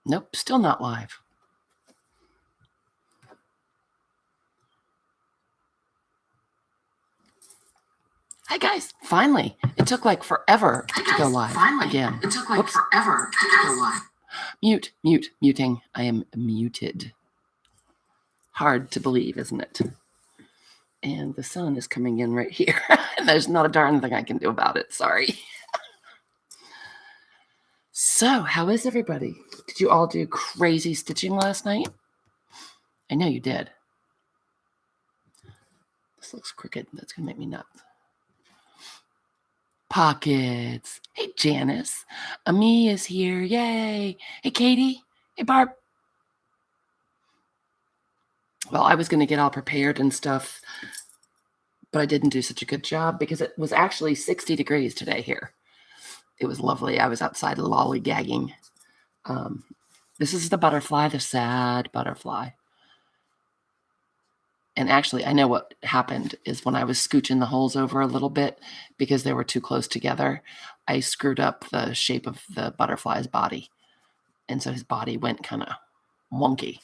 Nope, still not live. Hi guys, finally. It took like forever to go live again. It took like forever to go live. Muting. I am muted. Hard to believe, isn't it? And the sun is coming in right here. And there's not a darn thing I can do about it. Sorry. So, how is everybody? Did you all do crazy stitching last night? I know you did. This looks crooked. That's going to make me nuts. Pockets. Hey, Janice. Ami is here. Yay. Hey, Katie. Hey, Barb. Well, I was going to get all prepared and stuff, but I didn't do such a good job because it was actually 60 degrees today here. It was lovely. I was outside lollygagging. This is the butterfly, the sad butterfly. And actually, I know what happened is when I was scooching the holes over a little bit because they were too close together, I screwed up the shape of the butterfly's body. And so his body went kind of wonky.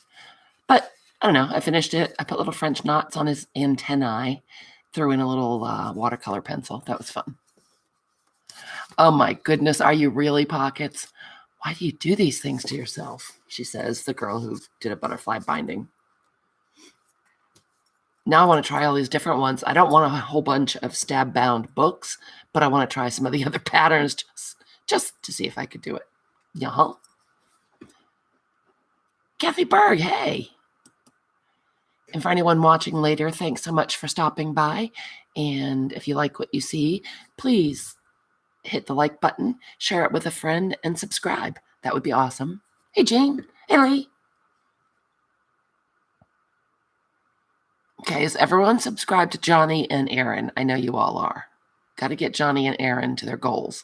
But I don't know. I finished it. I put little French knots on his antennae, threw in a little watercolor pencil. That was fun. Oh my goodness. Are you really, Pockets? Why do you do these things to yourself? She says, the girl who did a butterfly binding. Now I want to try all these different ones. I don't want a whole bunch of stab-bound books, but I want to try some of the other patterns just to see if I could do it. Yeah. Kathy Berg, hey. And for anyone watching later, thanks so much for stopping by. And if you like what you see, please hit the like button, share it with a friend, and subscribe. That would be awesome. Hey, Jane. Hey, Lee. Okay, is everyone subscribed to Johnny and Aaron? I know you all are. Got to get Johnny and Aaron to their goals.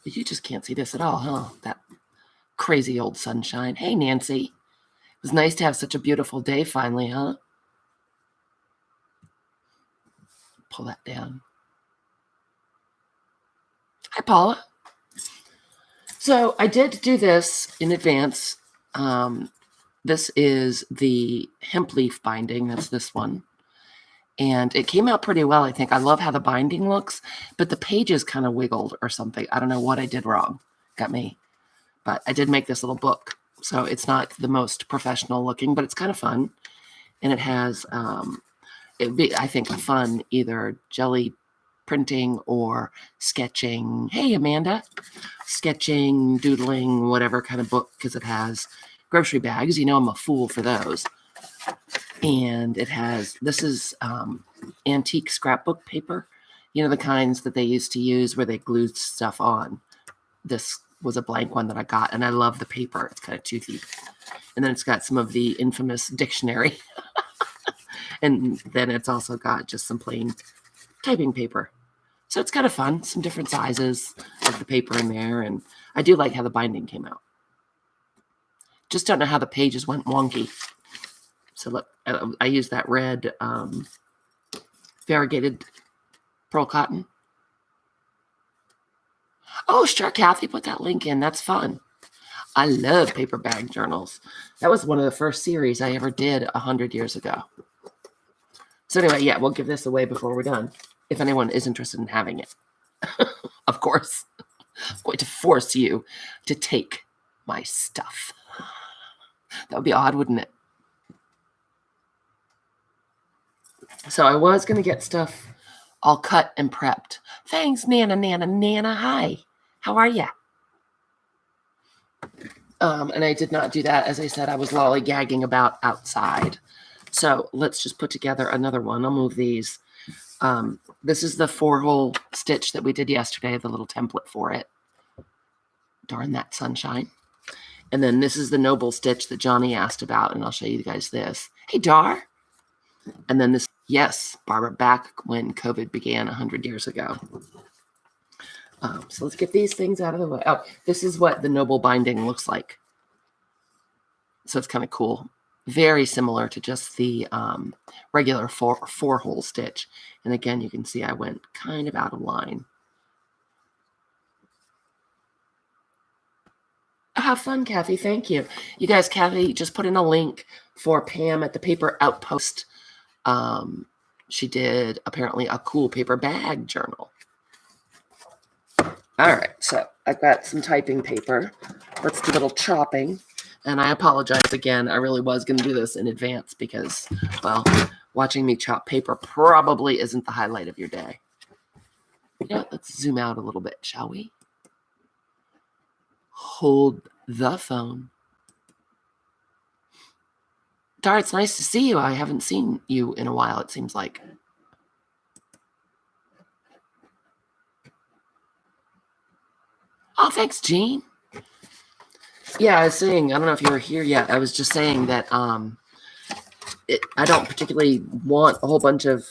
But you just can't see this at all, huh? That crazy old sunshine. Hey, Nancy. It was nice to have such a beautiful day finally, huh? Pull that down. Hi, Paula. So I did do this in advance. This is the hemp leaf binding. That's this one. And it came out pretty well, I think. I love how the binding looks, but the pages kind of wiggled or something. I don't know what I did wrong. Got me. But I did make this little book. So it's not the most professional looking, but it's kind of fun. And it has, it would be, I think, fun either jelly printing or sketching. Hey, Amanda. Sketching, doodling, whatever kind of book, because it has grocery bags. You know I'm a fool for those. And it has, this is antique scrapbook paper. You know, the kinds that they used to use where they glued stuff on. This was a blank one that I got, and I love the paper. It's kind of toothy. And then it's got some of the infamous dictionary. And then it's also got just some plain typing paper. So it's kind of fun. Some different sizes of the paper in there. And I do like how the binding came out. Just don't know how the pages went wonky. So look, I used that red variegated pearl cotton. Oh, sure, Kathy, put that link in. That's fun. I love paper bag journals. That was one of the first series I ever did 100 years ago. So anyway, yeah, we'll give this away before we're done. If anyone is interested in having it. Of course. I'm going to force you to take my stuff. That would be odd, wouldn't it? So I was going to get stuff all cut and prepped. Thanks, Nana. Hi. How are you? And I did not do that. As I said, I was lollygagging about outside. So let's just put together another one. I'll move these. This is the 4-hole stitch that we did yesterday, the little template for it. Darn that sunshine. And then this is the noble stitch that Johnny asked about, and I'll show you guys this. Hey, Dar. And then this, yes, Barbara, back when COVID began 100 years ago. So let's get these things out of the way. Oh, this is what the noble binding looks like. So it's kind of cool. Very similar to just the regular 4-hole stitch. And again, you can see I went kind of out of line. Have fun, Kathy. Thank you. You guys, Kathy just put in a link for Pam at the Paper Outpost. She did apparently a cool paper bag journal. All right, so I've got some typing paper. Let's do a little chopping. And I apologize again. I really was going to do this in advance because, well, watching me chop paper probably isn't the highlight of your day. Yeah, let's zoom out a little bit, shall we? Hold the phone. Dar, it's nice to see you. I haven't seen you in a while, it seems like. Oh, thanks, Jean. Yeah, I was saying, I don't know if you were here yet. I was just saying that I don't particularly want a whole bunch of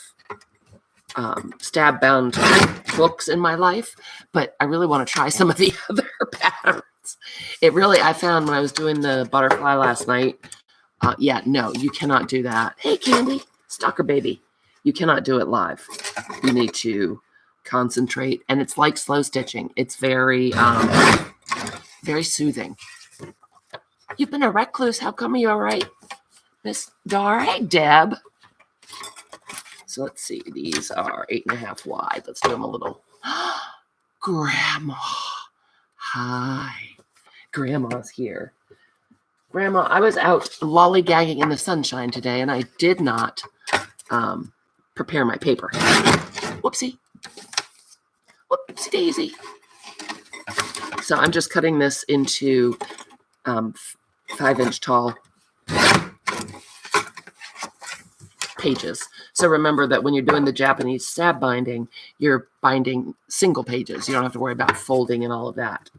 stab-bound books in my life, but I really want to try some of the other patterns. I found when I was doing the butterfly last night, no, you cannot do that. Hey, Candy, stalker baby. You cannot do it live. You need to concentrate, and it's like slow stitching. It's very, very soothing. You've been a recluse. How come you're all right, Miss Dar? Hey, Deb. So let's see. These are 8.5 wide. Let's do them a little. Grandma. Hi. Grandma's here. Grandma, I was out lollygagging in the sunshine today, and I did not prepare my paper. Whoopsie. Whoopsie daisy. So I'm just cutting this into 5-inch tall pages. So remember that when you're doing the Japanese stab binding, you're binding single pages. You don't have to worry about folding and all of that.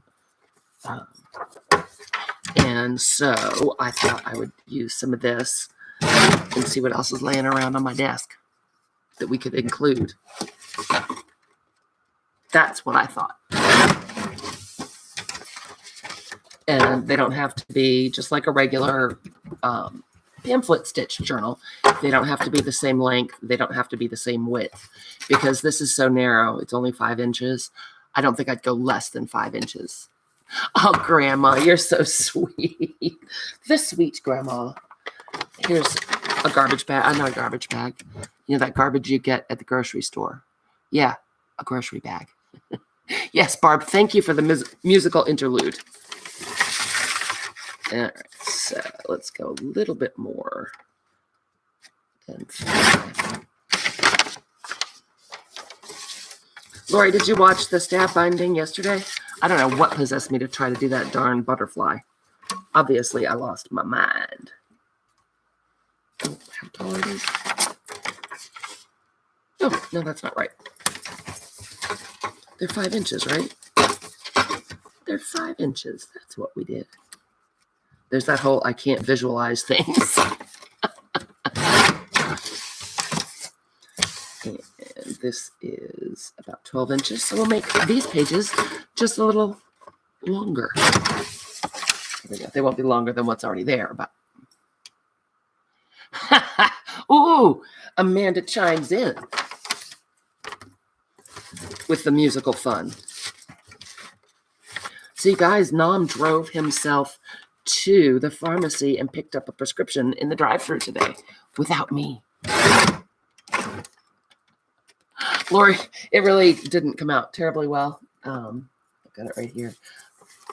And so I thought I would use some of this and see what else is laying around on my desk that we could include. That's what I thought. And they don't have to be just like a regular pamphlet stitch journal. They don't have to be the same length. They don't have to be the same width because this is so narrow. It's only 5 inches. I don't think I'd go less than 5 inches. Oh, Grandma, you're so sweet. The sweet Grandma. Here's a garbage bag. Not a garbage bag. You know that garbage you get at the grocery store? Yeah, a grocery bag. Yes, Barb, thank you for the musical interlude. All right, so let's go a little bit more than 5. Lori, did you watch the stab binding yesterday? I don't know what possessed me to try to do that darn butterfly. Obviously, I lost my mind. Oh, how tall are these? Oh, no, that's not right. They're 5 inches, right? They're 5 inches. That's what we did. There's that whole I can't visualize things. And this is about 12 inches. So we'll make these pages just a little longer. They won't be longer than what's already there. But ooh, Amanda chimes in with the musical fun. See, guys, Nam drove himself to the pharmacy and picked up a prescription in the drive-thru today without me. Lori, it really didn't come out terribly well. I've got it right here.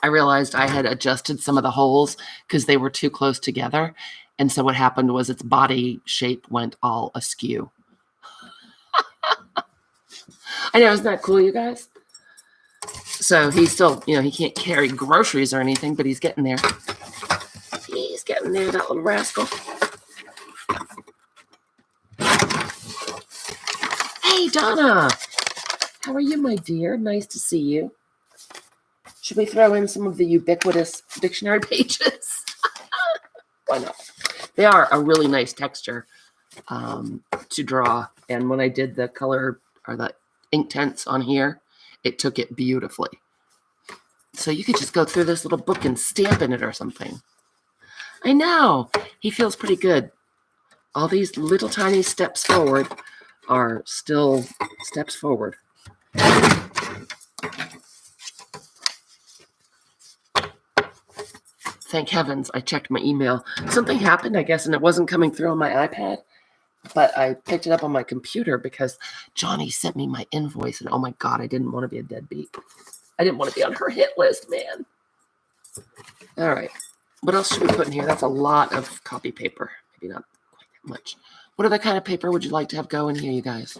I realized I had adjusted some of the holes because they were too close together. And so what happened was its body shape went all askew. I know, isn't that cool, you guys? So he's still, he can't carry groceries or anything, but he's getting there. He's getting there, that little rascal. Hey, Donna. How are you, my dear? Nice to see you. Should we throw in some of the ubiquitous dictionary pages? Why not? They are a really nice texture to draw. And when I did the color or the ink tints on here, it took it beautifully. So you could just go through this little book and stamp in it or something. I know. He feels pretty good. All these little tiny steps forward are still steps forward. Thank heavens I checked my email. Something happened, I guess, and it wasn't coming through on my iPad, but I picked it up on my computer because Johnny sent me my invoice, and oh my God, I didn't want to be a deadbeat. I didn't want to be on her hit list, man. All right. What else should we put in here? That's a lot of copy paper. Maybe not quite that much. What other kind of paper would you like to have go in here, you guys?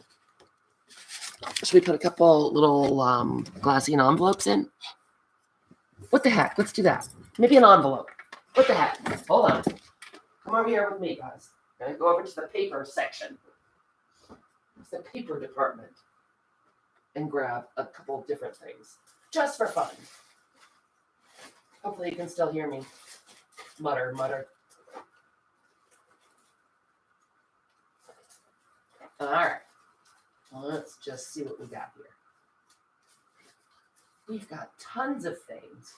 Should we put a couple little glassine envelopes in? What the heck? Let's do that. Maybe an envelope. What the heck? Hold on. Come over here with me, guys. I'm going to go over to the paper section. It's the paper department. And grab a couple of different things. Just for fun. Hopefully you can still hear me. Mutter, mutter. All right. Let's just see what we got here. We've got tons of things.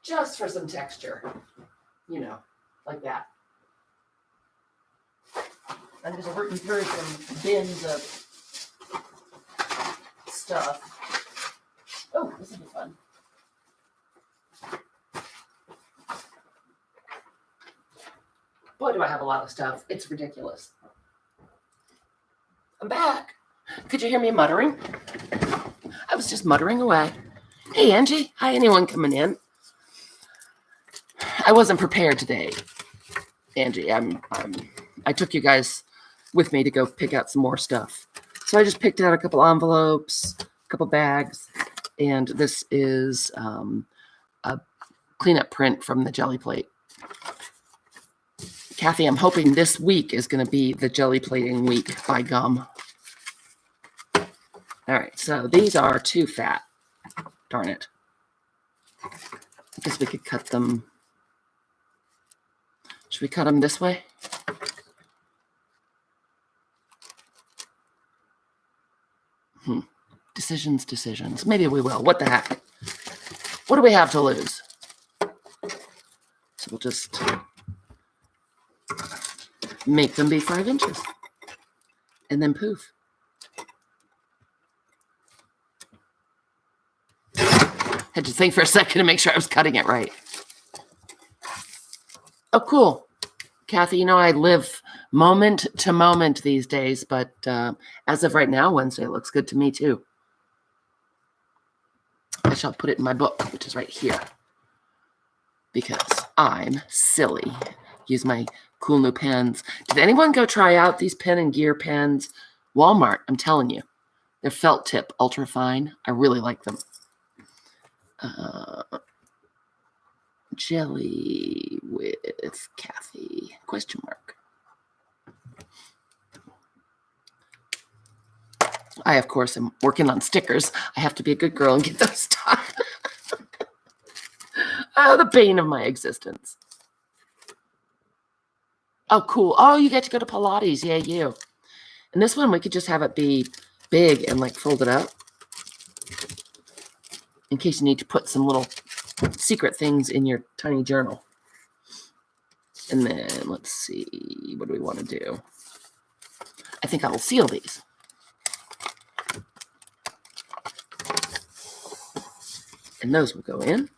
Just for some texture. You know, like that. I'm just rooting through some bins of stuff. Oh, this will be fun. Boy, do I have a lot of stuff. It's ridiculous. I'm back. Could you hear me muttering? I was just muttering away. Hey, Angie. Hi, anyone coming in? I wasn't prepared today, Angie. I took you guys with me to go pick out some more stuff. So I just picked out a couple envelopes, a couple bags, and this is a cleanup print from the jelly plate. Kathy, I'm hoping this week is going to be the jelly plating week by gum. All right, so these are too fat. Darn it. I guess we could cut them. Should we cut them this way? Decisions. Maybe we will. What the heck? What do we have to lose? So we'll just make them be 5 inches. And then poof. Had to think for a second to make sure I was cutting it right. Oh, cool. Kathy, you know, I live moment to moment these days, but as of right now, Wednesday looks good to me too. I shall put it in my book, which is right here. Because I'm silly. Use my cool new pens. Did anyone go try out these pen and gear pens? Walmart, I'm telling you. They're felt tip, ultra fine. I really like them. Jelly with Kathy, question mark. I, of course, am working on stickers. I have to be a good girl and get those done. Oh, the bane of my existence. Oh, cool. Oh, you get to go to Pilates. Yeah, you. And this one, we could just have it be big and like fold it up. In case you need to put some little secret things in your tiny journal. And then let's see, what do we want to do? I think I will seal these. And those will go in.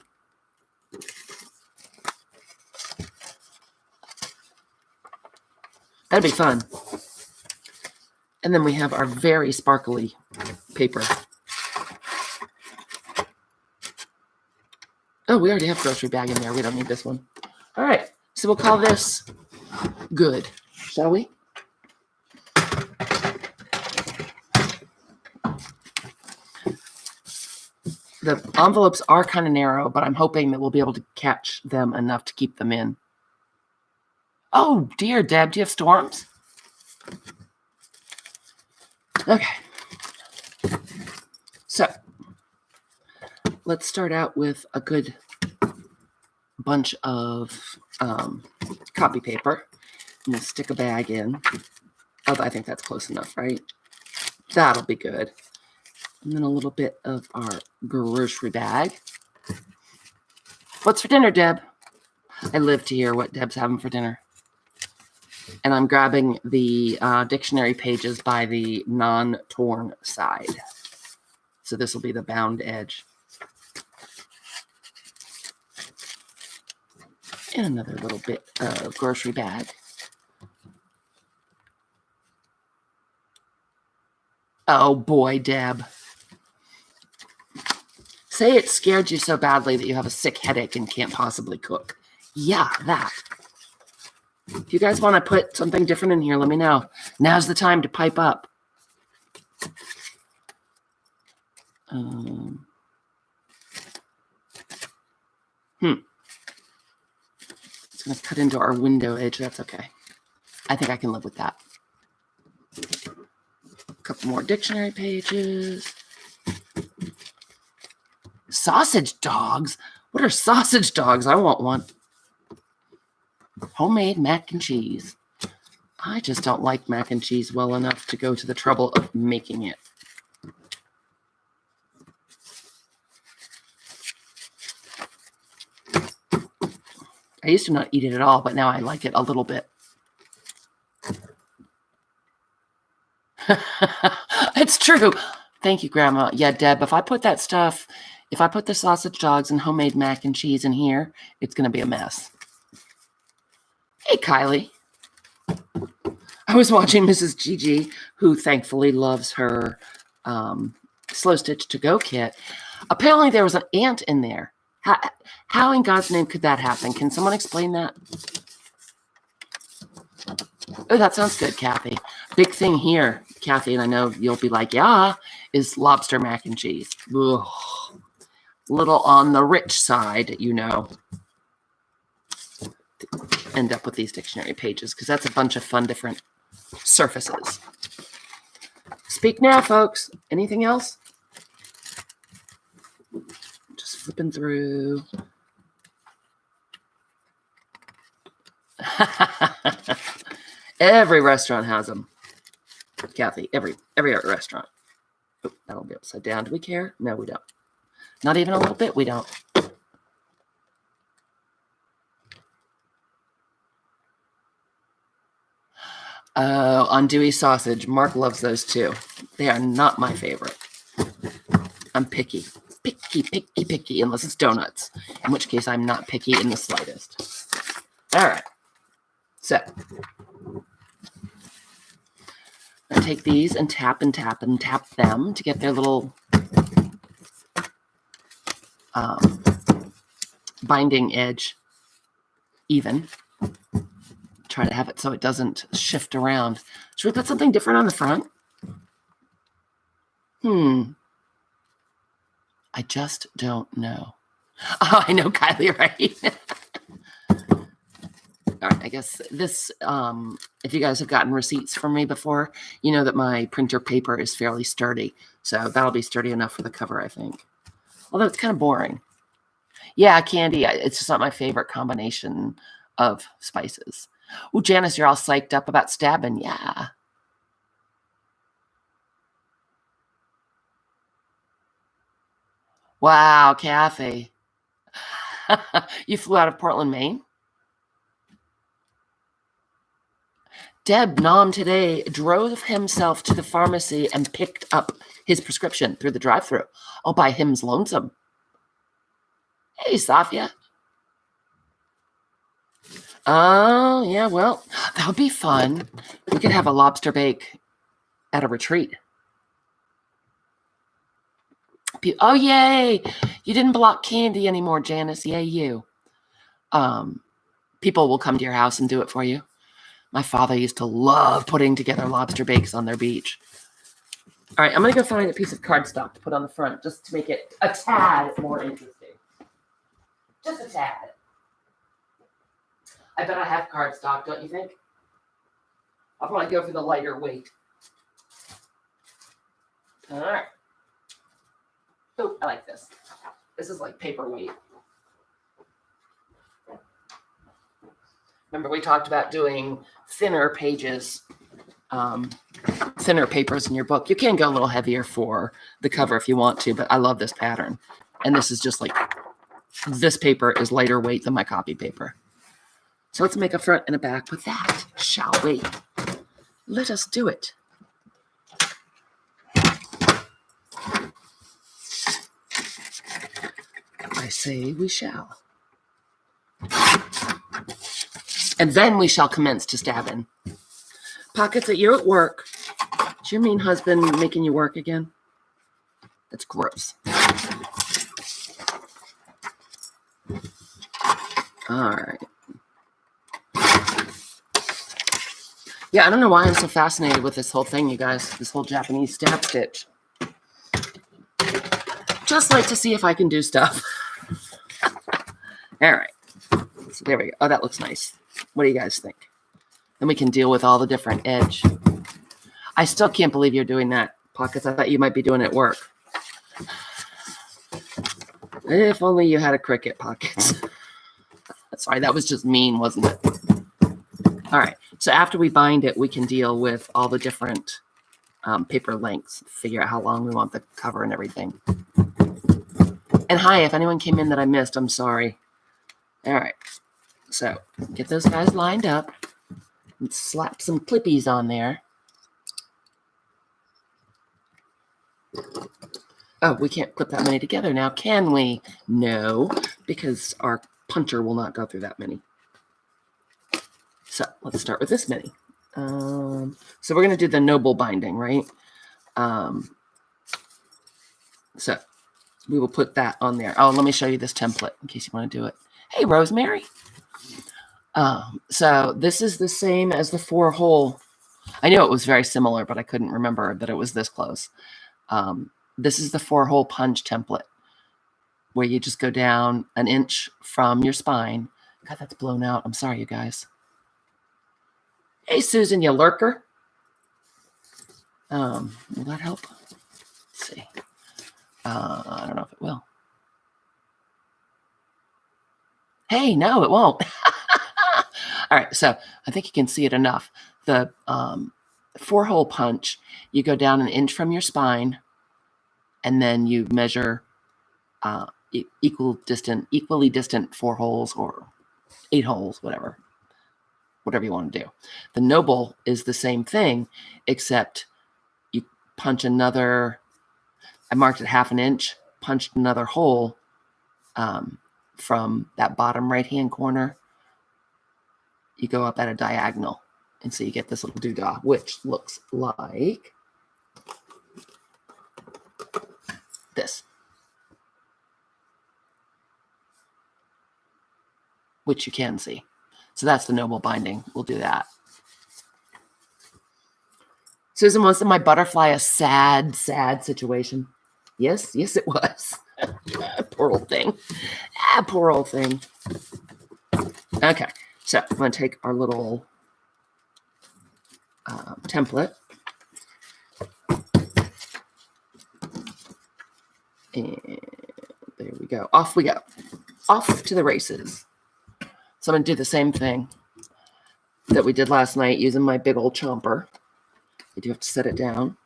That'd be fun. And then we have our very sparkly paper. Oh, we already have grocery bag in there. We don't need this one. All right. So we'll call this good, shall we? The envelopes are kind of narrow, but I'm hoping that we'll be able to catch them enough to keep them in. Oh, dear, Deb, do you have storms? Okay. So let's start out with a good bunch of copy paper. I'm going to stick a bag in. Oh, I think that's close enough, right? That'll be good. And then a little bit of our grocery bag. What's for dinner, Deb? I live to hear what Deb's having for dinner. And I'm grabbing the dictionary pages by the non-torn side. So this will be the bound edge. And another little bit of grocery bag. Oh boy, Deb. Say it scared you so badly that you have a sick headache and can't possibly cook. Yeah, that. If you guys want to put something different in here, let me know. Now's the time to pipe up. It's going to cut into our window edge. That's okay. I think I can live with that. A couple more dictionary pages. Sausage dogs? What are sausage dogs? I want one. Homemade mac and cheese. I just don't like mac and cheese well enough to go to the trouble of making it. I used to not eat it at all, but now I like it a little bit. It's true. Thank you, Grandma. Yeah, Deb, if I put that stuff, if I put the sausage dogs and homemade mac and cheese in here, it's going to be a mess. Hey, Kylie. I was watching Mrs. Gigi, who thankfully loves her Slow Stitch To Go kit. Apparently there was an ant in there. How in God's name could that happen? Can someone explain that? Oh, that sounds good, Kathy. Big thing here, Kathy, and I know you'll be like, yeah, is lobster mac and cheese. Ugh. Little on the rich side, you know. End up with these dictionary pages because that's a bunch of fun different surfaces. Speak now, folks. Anything else? Just flipping through. Every restaurant has them, Kathy. Every restaurant. Oh, that'll be upside down. Do we care? No, we don't. Not even a little bit. We don't. Oh, andouille sausage. Mark loves those too. They are not my favorite. I'm picky. Picky, unless it's donuts, in which case I'm not picky in the slightest. All right. So I take these and tap them to get their little binding edge even. Try to have it so it doesn't shift around. Should we put something different on the front? I just don't know. Oh, I know, Kylie, right? All right, I guess this, if you guys have gotten receipts from me before, you know that my printer paper is fairly sturdy. So that'll be sturdy enough for the cover, I think. Although it's kind of boring. Yeah, candy, it's just not my favorite combination of spices. Oh, Janice, you're all psyched up about stabbing. Yeah. Wow, Kathy. You flew out of Portland, Maine? Deb Nom today drove himself to the pharmacy and picked up his prescription through the drive-thru. All by him's lonesome. Hey, Safia. Oh, yeah, well, that would be fun. We could have a lobster bake at a retreat. Oh, yay. You didn't block candy anymore, Janice. Yay, you. People will come to your house and do it for you. My father used to love putting together lobster bakes on their beach. All right, I'm going to go find a piece of cardstock to put on the front just to make it a tad more interesting. Just a tad. I bet I have cardstock, don't you think? I'll probably go for the lighter weight. All right. Oh, I like this. This is like paperweight. Remember, we talked about doing thinner pages, thinner papers in your book. You can go a little heavier for the cover if you want to, but I love this pattern. And this is just like, this paper is lighter weight than my copy paper. So let's make a front and a back with that, shall we? Let us do it. I say we shall. And then we shall commence to stab in. Pockets, that you're at work. Is your mean husband making you work again? That's gross. All right. Yeah, I don't know why I'm so fascinated with this whole thing, you guys. This whole Japanese stab stitch. Just like to see if I can do stuff. All right. So there we go. Oh, that looks nice. What do you guys think? Then we can deal with all the different edge. I still can't believe you're doing that, Pockets. I thought you might be doing it at work. If only you had a Cricut, Pockets. Sorry, that was just mean, wasn't it? All right. So after we bind it, we can deal with all the different paper lengths, figure out how long we want the cover and everything. And hi, if anyone came in that I missed, I'm sorry. All right. So get those guys lined up and slap some clippies on there. Oh, we can't clip that many together now, can we? No, because our puncher will not go through that many. So let's start with this many. So we're going to do the noble binding, right? So we will put that on there. Oh, let me show you this template in case you want to do it. Hey, Rosemary. So this is the same as the 4-hole. I knew it was very similar, but I couldn't remember that it was this close. This is the 4-hole punch template where you just go down an inch from your spine. God, that's blown out. I'm sorry, you guys. Hey, Susan, you lurker. Will that help? Let's see. I don't know if it will. Hey, no, it won't. All right, so I think you can see it enough. The 4-hole punch, you go down an inch from your spine, and then you measure equally distant 4 holes or 8 holes, whatever you want to do. The noble is the same thing, except you punch another. I marked it 1/2 inch, punched another hole from that bottom right-hand corner. You go up at a diagonal, and so you get this little doodah, which looks like this, which you can see. So that's the noble binding. We'll do that. Susan, wasn't my butterfly a sad, sad situation? Yes, it was. Poor old thing. Poor old thing. Okay, so I'm going to take our little template. And there we go. Off we go. Off to the races. So I'm going to do the same thing that we did last night using my big old chomper. You do have to set it down.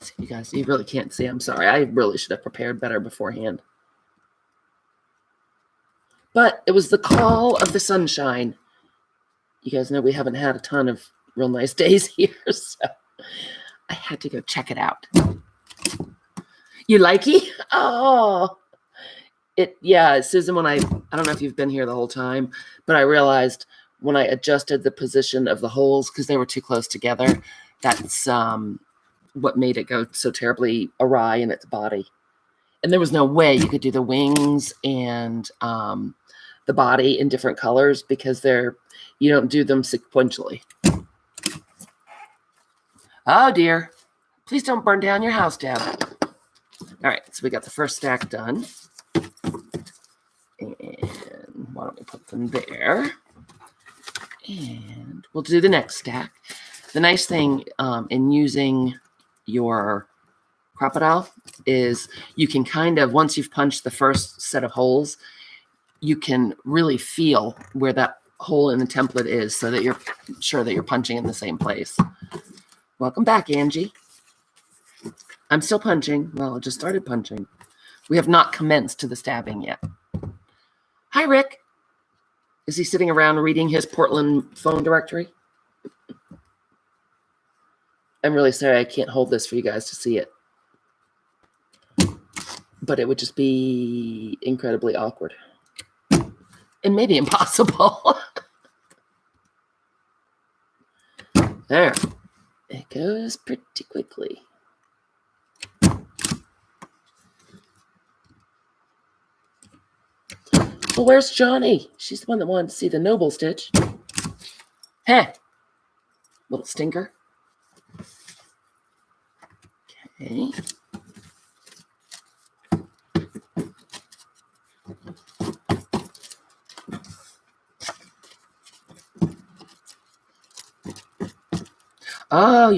See, you guys, you really can't see. I'm sorry. I really should have prepared better beforehand. But it was the call of the sunshine. You guys know we haven't had a ton of real nice days here, so I had to go check it out. You like it? Oh, yeah, Susan, when I don't know if you've been here the whole time, but I realized when I adjusted the position of the holes because they were too close together, that's what made it go so terribly awry in its body. And there was no way you could do the wings and the body in different colors because you don't do them sequentially. Oh dear. Please don't burn down your house, Deb. All right, so we got the first stack done. And why don't we put them there? And we'll do the next stack. The nice thing in using your crocodile is you can kind of, once you've punched the first set of holes, you can really feel where that hole in the template is so that you're sure that you're punching in the same place. Welcome back, Angie. I'm still punching. Well, I just started punching. We have not commenced to the stabbing yet. Hi, Rick. Is he sitting around reading his Portland phone directory? I'm really sorry I can't hold this for you guys to see it. But it would just be incredibly awkward. And maybe impossible. There. It goes pretty quickly. Well, where's Johnny? She's the one that wanted to see the noble stitch. Hey. Little stinker. Okay. Oh,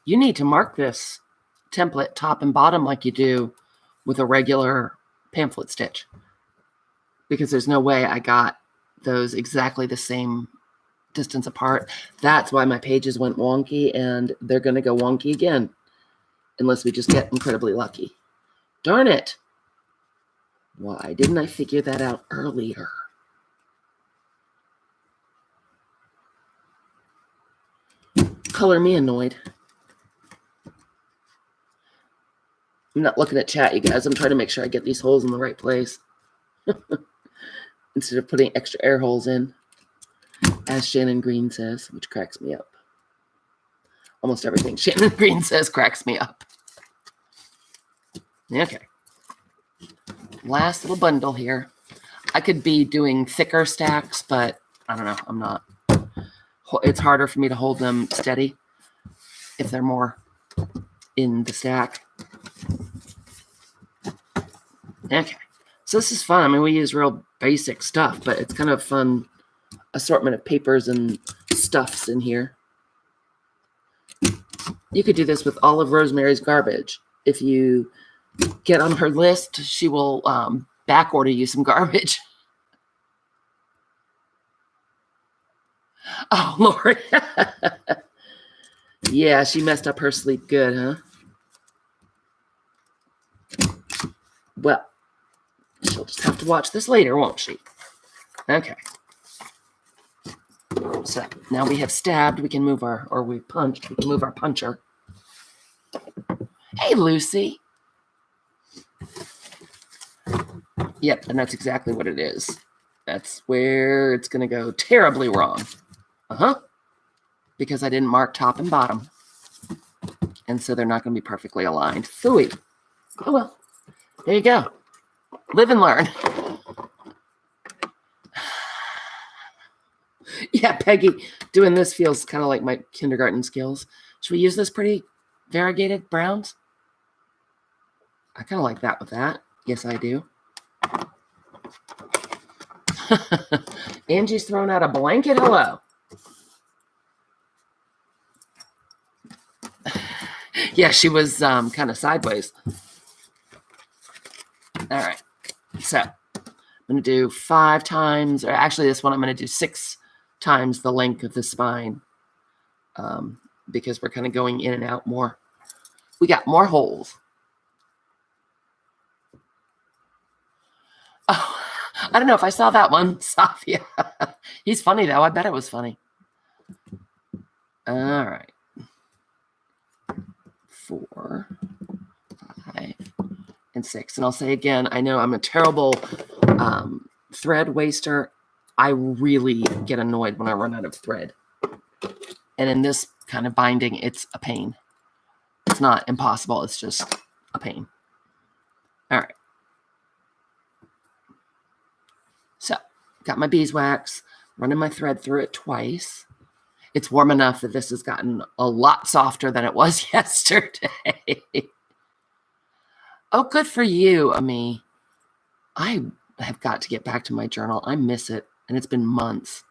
you need to mark this template top and bottom like you do with a regular pamphlet stitch, because there's no way I got those exactly the same distance apart. That's why my pages went wonky, and they're going to go wonky again unless we just get incredibly lucky. Darn it. Why didn't I figure that out earlier? Color me annoyed. I'm not looking at chat, you guys. I'm trying to make sure I get these holes in the right place instead of putting extra air holes in, as Shannon Green says, which cracks me up. Almost everything Shannon Green says cracks me up. Okay. Last little bundle here. I could be doing thicker stacks, but I don't know. I'm not. It's harder for me to hold them steady if they're more in the stack. Okay. So this is fun. I mean, we use real basic stuff, but it's kind of fun assortment of papers and stuffs in here. You could do this with all of Rosemary's garbage. If you get on her list, she will back order you some garbage. Oh, Lord. Yeah, she messed up her sleep good, huh? Well, she'll just have to watch this later, won't she? Okay. So now we have stabbed. We can move we punched. We can move our puncher. Hey, Lucy. Yep, and that's exactly what it is. That's where it's going to go terribly wrong. Because I didn't mark top and bottom. And so they're not going to be perfectly aligned. Phooey. Oh, well. There you go. Live and learn. Yeah, Peggy, doing this feels kind of like my kindergarten skills. Should we use this pretty variegated browns? I kind of like that with that. Yes, I do. Angie's thrown out a blanket. Hello. Yeah, she was kind of sideways. All right. So I'm going to do 5 times, or actually this one I'm going to do 6 times the length of the spine because we're kind of going in and out more. We got more holes. Oh, I don't know if I saw that one, Safia. He's funny, though. I bet it was funny. All right. 4, 5, and 6. And I'll say again, I know I'm a terrible thread waster. I really get annoyed when I run out of thread. And in this kind of binding, it's a pain. It's not impossible. It's just a pain. All right. So, got my beeswax, running my thread through it twice. It's warm enough that this has gotten a lot softer than it was yesterday. Oh, good for you, Ami. I have got to get back to my journal. I miss it, and it's been months.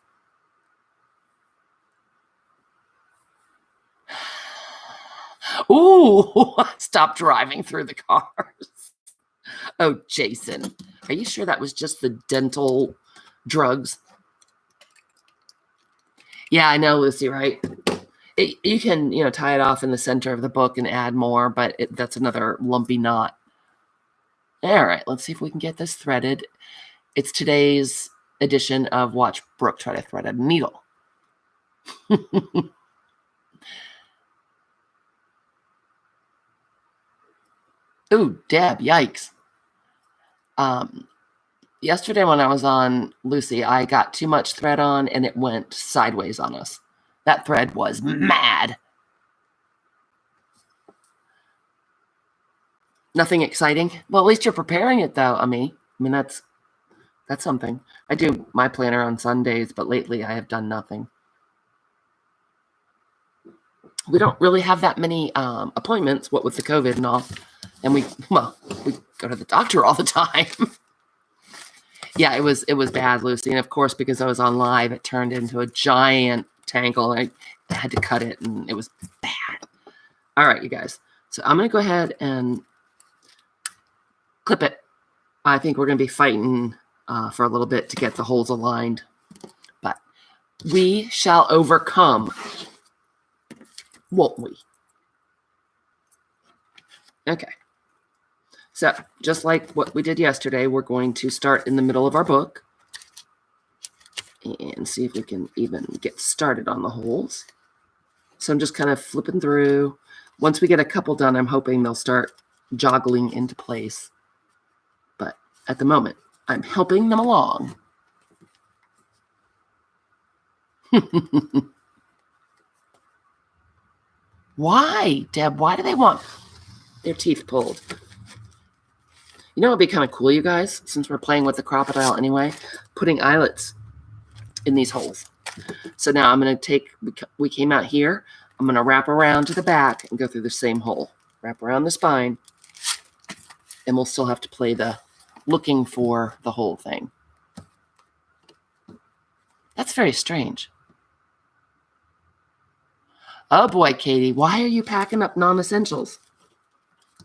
Ooh, stop driving through the cars. Oh, Jason, are you sure that was just the dental drugs? Yeah, I know, Lucy, right? You can, tie it off in the center of the book and add more, but that's another lumpy knot. All right, let's see if we can get this threaded. It's today's edition of Watch Brooke Try to Thread a Needle. Ooh, Deb, yikes. Yesterday when I was on Lucy, I got too much thread on and it went sideways on us. That thread was mad. Nothing exciting. Well, at least you're preparing it though, Ami. I mean, that's something. I do my planner on Sundays, but lately I have done nothing. We don't really have that many appointments, what with the COVID and all. And we go to the doctor all the time. Yeah, it was bad, Lucy. And of course, because I was on live, it turned into a giant tangle. I had to cut it, and it was bad. All right, you guys. So I'm going to go ahead and clip it. I think we're going to be fighting for a little bit to get the holes aligned. But we shall overcome, won't we? Okay. So just like what we did yesterday, we're going to start in the middle of our book and see if we can even get started on the holes. So I'm just kind of flipping through. Once we get a couple done, I'm hoping they'll start joggling into place. But at the moment, I'm helping them along. Why, Deb? Why do they want their teeth pulled? You know what would be kind of cool, you guys, since we're playing with the crocodile anyway, putting eyelets in these holes. So now I'm going to take, we came out here, I'm going to wrap around to the back and go through the same hole. Wrap around the spine, and we'll still have to play the looking for the hole thing. That's very strange. Oh boy, Katie, why are you packing up non-essentials?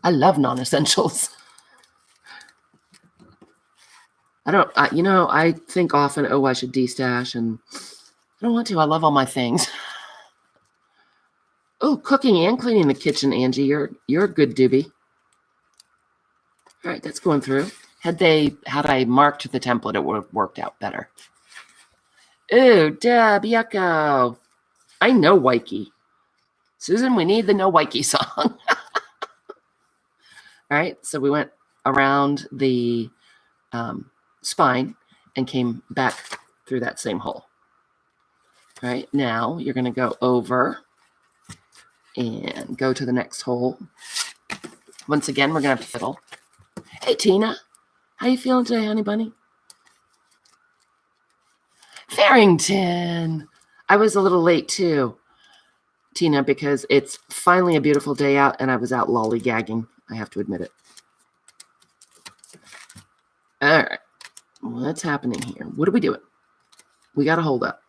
I love non-essentials. I think often, I should destash, and I don't want to. I love all my things. Oh, cooking and cleaning the kitchen, Angie. You're a good doobie. All right, that's going through. Had I marked the template, it would have worked out better. Ooh, Deb, yucko. I know Waikiki. Susan, we need the No Waikiki song. All right, so we went around the spine and came back through that same hole. All right, now you're going to go over and go to the next hole. Once again, we're going to have to fiddle. Hey, Tina. How you feeling today, honey bunny? Farrington. I was a little late, too, Tina, because it's finally a beautiful day out, and I was out lollygagging. I have to admit it. All right. What's happening here? What are we doing? We got to hold up.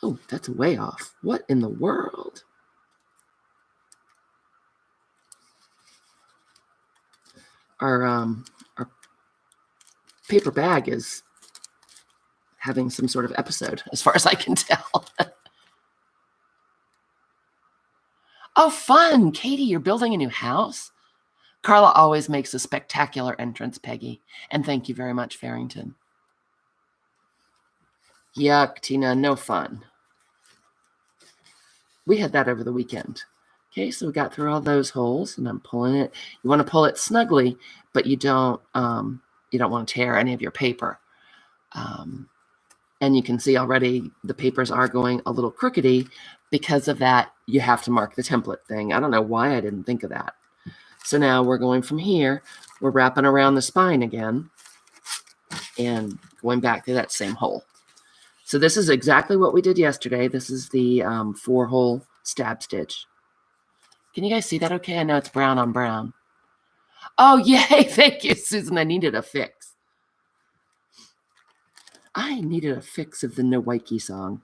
Oh, that's way off. What in the world? Our paper bag is having some sort of episode, as far as I can tell. Oh, fun. Katie, you're building a new house? Carla always makes a spectacular entrance, Peggy. And thank you very much, Farrington. Yuck, Tina, no fun. We had that over the weekend. Okay, so we got through all those holes, and I'm pulling it. You want to pull it snugly, but you don't want to tear any of your paper. And you can see already the papers are going a little crookedy. Because of that, you have to mark the template thing. I don't know why I didn't think of that. So now we're going from here. We're wrapping around the spine again and going back to that same hole. So this is exactly what we did yesterday. This is the 4-hole stab stitch. Can you guys see that okay? I know it's brown on brown. Oh, yay. Thank you, Susan. I needed a fix. I needed a fix of the No Waikiki song.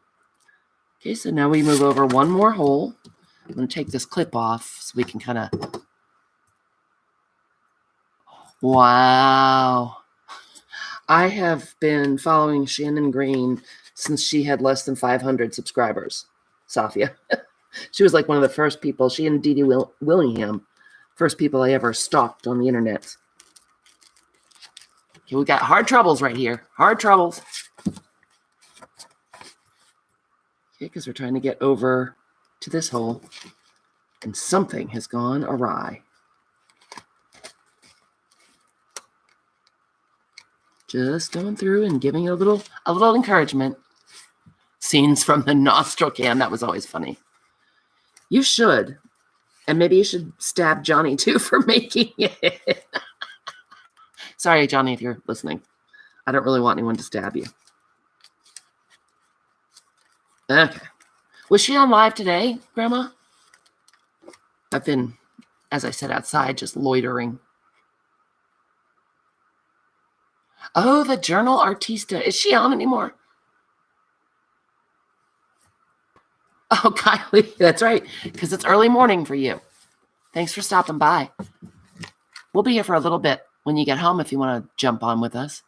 Okay, so now we move over one more hole. I'm going to take this clip off so we can kind of... Wow. I have been following Shannon Green since she had less than 500 subscribers. Safia. She was like one of the first people. She and Dee Dee Willingham, first people I ever stalked on the internet. Okay, we got hard troubles right here. Hard troubles. Okay, because we're trying to get over to this hole, and something has gone awry. Just going through and giving it a little encouragement. Scenes from the nostril can. That was always funny. You should. And maybe you should stab Johnny too for making it. Sorry, Johnny, if you're listening. I don't really want anyone to stab you. Okay. Was she on live today, Grandma? I've been, as I said, outside just loitering. Oh, the Journal Artista. Is she on anymore? Oh, Kylie, that's right, because it's early morning for you. Thanks for stopping by. We'll be here for a little bit when you get home if you want to jump on with us.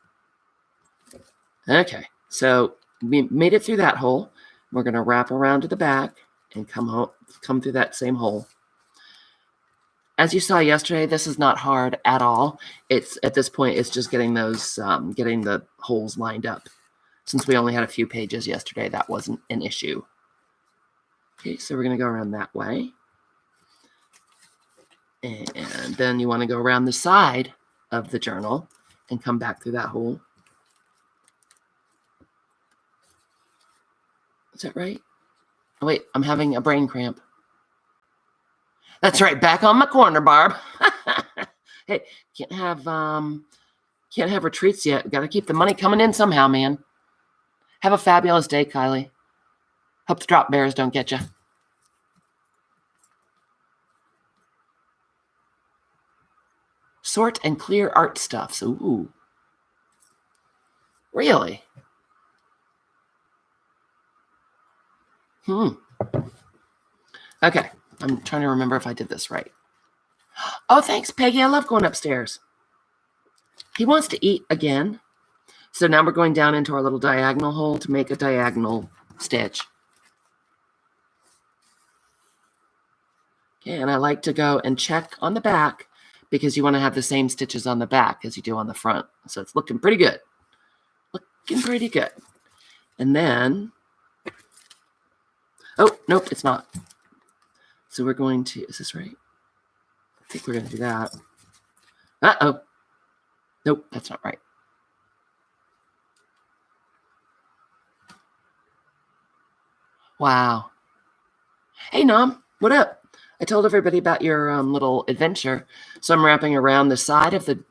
Okay, so we made it through that hole. We're going to wrap around to the back and come through that same hole. As you saw yesterday, this is not hard at all. It's at this point, it's just getting those, getting the holes lined up. Since we only had a few pages yesterday, that wasn't an issue. Okay, so we're going to go around that way. And then you want to go around the side of the journal and come back through that hole. Is that right? Oh, wait, I'm having a brain cramp. That's right, back on my corner, Barb. Hey, can't have retreats yet. We got to keep the money coming in somehow, man. Have a fabulous day, Kylie. Hope the drop bears don't get you. Sort and clear art stuffs. Ooh. Really? Okay. I'm trying to remember if I did this right. Oh, thanks, Peggy. I love going upstairs. He wants to eat again. So now we're going down into our little diagonal hole to make a diagonal stitch. Okay, and I like to go and check on the back because you want to have the same stitches on the back as you do on the front. So it's looking pretty good. Looking pretty good. And then, oh, nope, it's not. So we're going to, is this right? I think we're going to do that. Uh-oh. Nope, that's not right. Wow. Hey, Nom, what up? I told everybody about your little adventure. So I'm wrapping around the side of the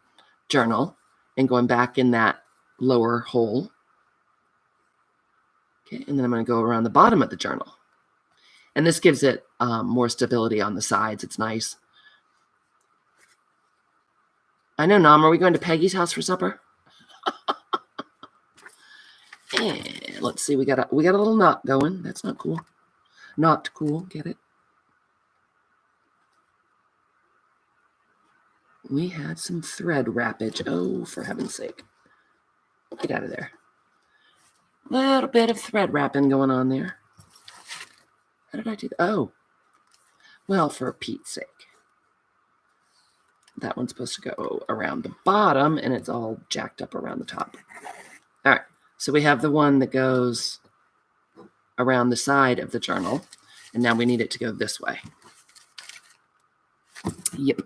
journal and going back in that lower hole. Okay, and then I'm going to go around the bottom of the journal. And this gives it more stability on the sides. It's nice. I know, Nom, are we going to Peggy's house for supper? And let's see, we got a little knot going. That's not cool. Not cool, get it? We had some thread wrappage. Oh, for heaven's sake. Get out of there. Little bit of thread wrapping going on there. How did I do that? Oh. Well, for Pete's sake. That one's supposed to go around the bottom, and it's all jacked up around the top. All right. So we have the one that goes around the side of the journal, and now we need it to go this way. Yep.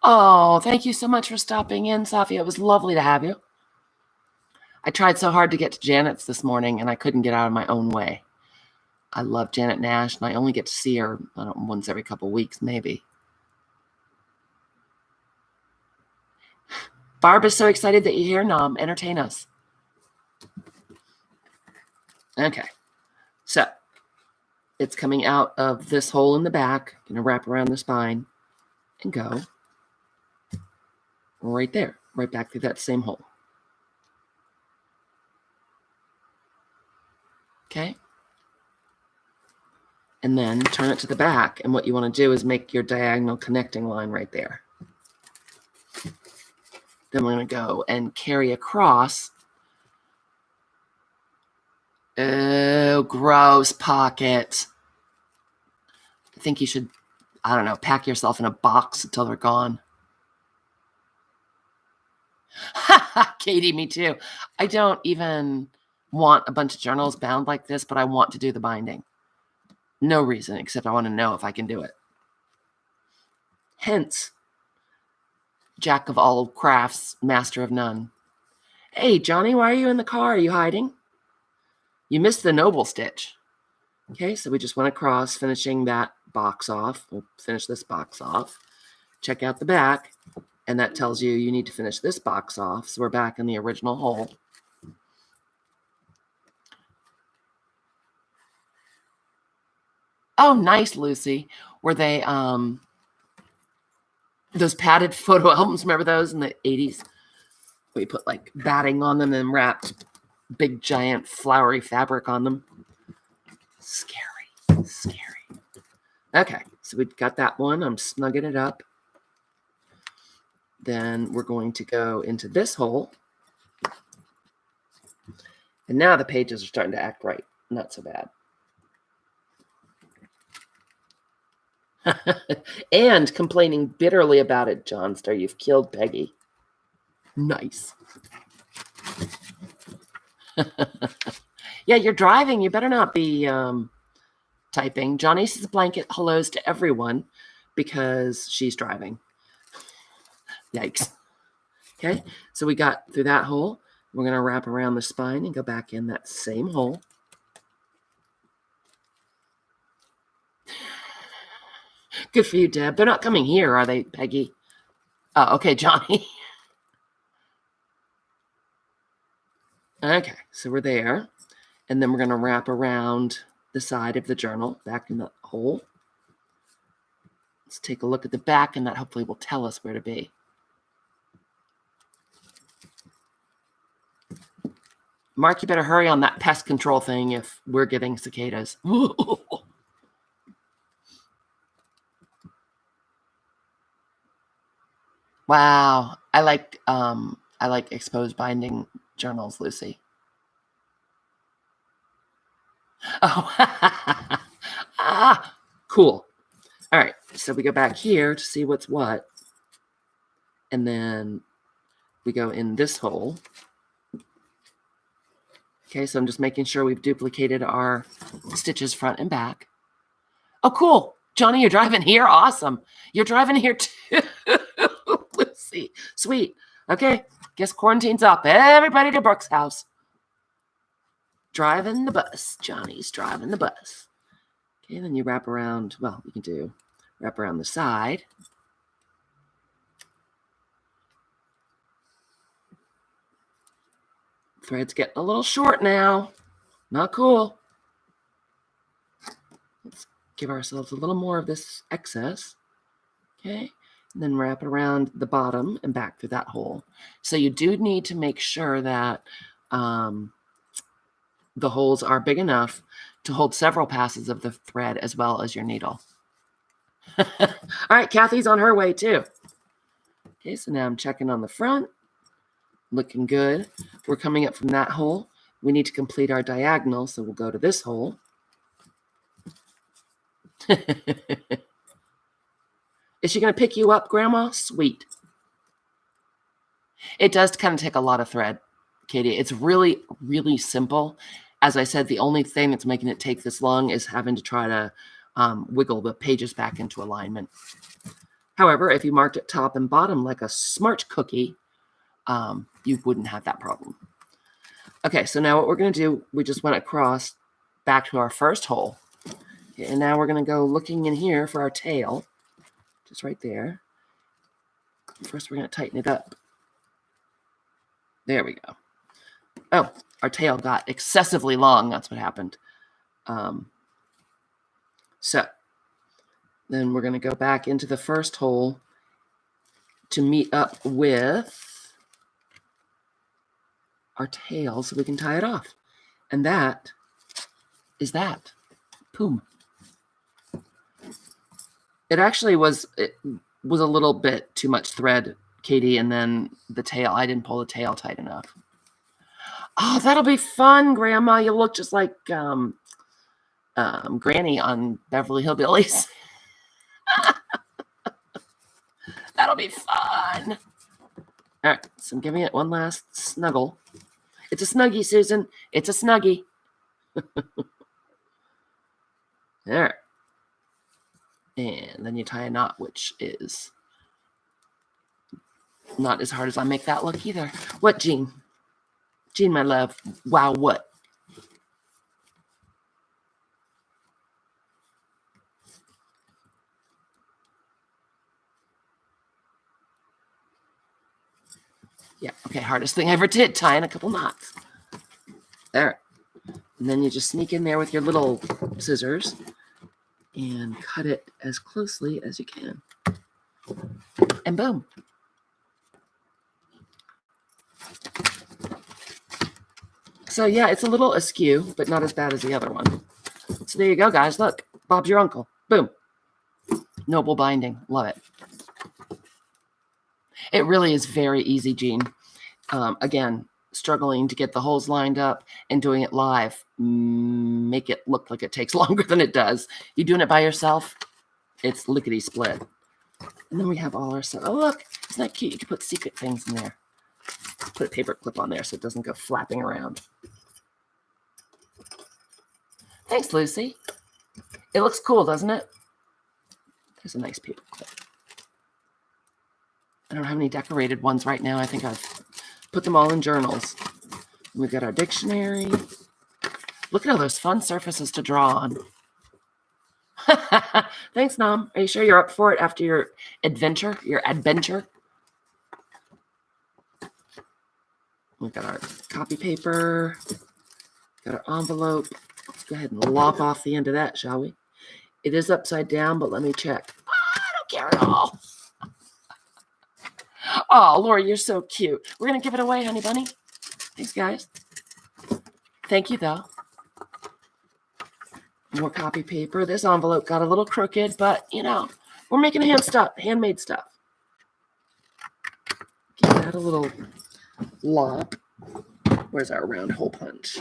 Oh, thank you so much for stopping in, Safia. It was lovely to have you. I tried so hard to get to Janet's this morning, and I couldn't get out of my own way. I love Janet Nash, and I only get to see her once every couple of weeks, maybe. Barb is so excited that you're here, Nom. Entertain us. Okay. So, it's coming out of this hole in the back. Going to wrap around the spine and go right there, right back through that same hole. Okay. And then turn it to the back. And what you want to do is make your diagonal connecting line right there. Then we're going to go and carry across. Oh, gross pocket. I think you should, I don't know, pack yourself in a box until they're gone. Katie, me too. I don't even want a bunch of journals bound like this, but I want to do the binding. No reason, except I want to know if I can do it. Hence, jack of all crafts, master of none. Hey, Johnny, why are you in the car? Are you hiding? You missed the noble stitch. Okay, so we just went across, finishing that box off. We'll finish this box off. Check out the back, and that tells you you need to finish this box off. So we're back in the original hole. Oh, nice, Lucy. Were they those padded photo albums? Remember those in the 80s? We put like batting on them and wrapped big giant flowery fabric on them. Scary. Okay, so we got that one. I'm snugging it up. Then we're going to go into this hole. And now the pages are starting to act right. Not so bad. And complaining bitterly about it, Johnstar. You've killed Peggy. Nice. Yeah, you're driving. You better not be typing. Johnny says blanket hellos to everyone because she's driving. Yikes. Okay, so we got through that hole. We're going to wrap around the spine and go back in that same hole. Good for you, Deb. They're not coming here, are they, Peggy? Oh, okay, Johnny. Okay, so we're there. And then we're going to wrap around the side of the journal, back in the hole. Let's take a look at the back, and that hopefully will tell us where to be. Mark, you better hurry on that pest control thing if we're getting cicadas. Wow, I like exposed binding journals, Lucy. Oh, cool. All right, so we go back here to see what's what, and then we go in this hole. Okay, so I'm just making sure we've duplicated our stitches front and back. Oh, cool. Johnny, you're driving here? Awesome. You're driving here too. Lucy, sweet. Okay, guess quarantine's up. Everybody to Brooke's house. Driving the bus. Johnny's driving the bus. Okay, then you wrap around. Well, we can do wrap around the side. Thread's getting a little short now. Not cool. Let's give ourselves a little more of this excess. Okay, and then wrap it around the bottom and back through that hole. So you do need to make sure that the holes are big enough to hold several passes of the thread as well as your needle. All right, Kathy's on her way too. Okay, so now I'm checking on the front. Looking good. We're coming up from that hole. We need to complete our diagonal, so we'll go to this hole. Is she going to pick you up, Grandma? Sweet. It does kind of take a lot of thread, Katie. It's really, really simple. As I said, the only thing that's making it take this long is having to try to wiggle the pages back into alignment. However, if you marked it top and bottom like a smart cookie, you wouldn't have that problem. Okay, so now what we're going to do, we just went across back to our first hole. Okay, and now we're going to go looking in here for our tail, just right there. First, we're going to tighten it up. There we go. Oh, our tail got excessively long. That's what happened. So then we're going to go back into the first hole to meet up with our tail so we can tie it off. And that is that. Boom. It actually was a little bit too much thread, Katie, and then the tail, I didn't pull the tail tight enough. Oh, that'll be fun, Grandma. You'll look just like Granny on Beverly Hillbillies. That'll be fun. All right, so I'm giving it one last snuggle. It's a snuggie, Susan. It's a snuggie. All right. And then you tie a knot, which is not as hard as I make that look either. What, Jean? Jean, my love. Wow, what? Yeah, okay, hardest thing I ever did, tying a couple knots. There. And then you just sneak in there with your little scissors and cut it as closely as you can. And boom. So yeah, it's a little askew, but not as bad as the other one. So there you go, guys. Look, Bob's your uncle. Boom. Noble binding. Love it. It really is very easy, Jean. Again, struggling to get the holes lined up and doing it live. Make it look like it takes longer than it does. You doing it by yourself, it's lickety split. And then we have all our stuff. Oh, look, isn't that cute? You can put secret things in there. Put a paper clip on there so it doesn't go flapping around. Thanks, Lucy. It looks cool, doesn't it? There's a nice paper clip. I don't have any decorated ones right now. I think I've put them all in journals. We've got our dictionary. Look at all those fun surfaces to draw on. Thanks, Nom. Are you sure you're up for it after your adventure? We've got our copy paper. Got our envelope. Let's go ahead and lop off the end of that, shall we? It is upside down, but let me check. Oh, I don't care at all. Oh, Lori, you're so cute. We're going to give it away, honey bunny. Thanks, guys. Thank you, though. More copy paper. This envelope got a little crooked, but, you know, we're making handmade stuff. Give that a little lop. Where's our round hole punch?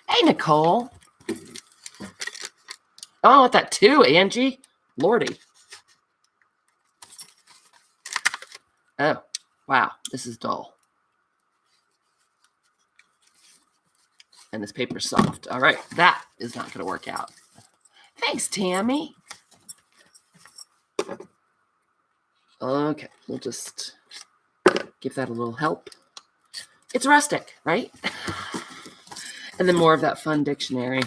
Hey, Nicole. Oh, I want that too, Angie. Lordy. Oh, wow. This is dull. And this paper's soft. All right. That is not going to work out. Thanks, Tammy. Okay. We'll just give that a little help. It's rustic, right? And then more of that fun dictionary.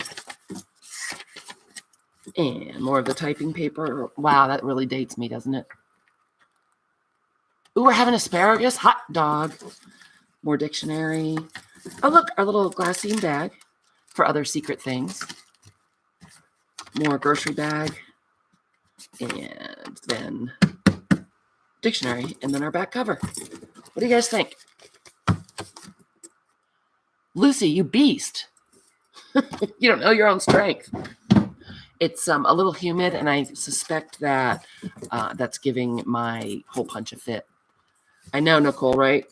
And more of the typing paper. Wow, that really dates me, doesn't it? Ooh, we're having asparagus. Hot dog. More dictionary. Oh, look, our little glassine bag for other secret things. More grocery bag. And then dictionary. And then our back cover. What do you guys think? Lucy, you beast. You don't know your own strength. It's a little humid, and I suspect that that's giving my hole punch a fit. I know, Nicole, right?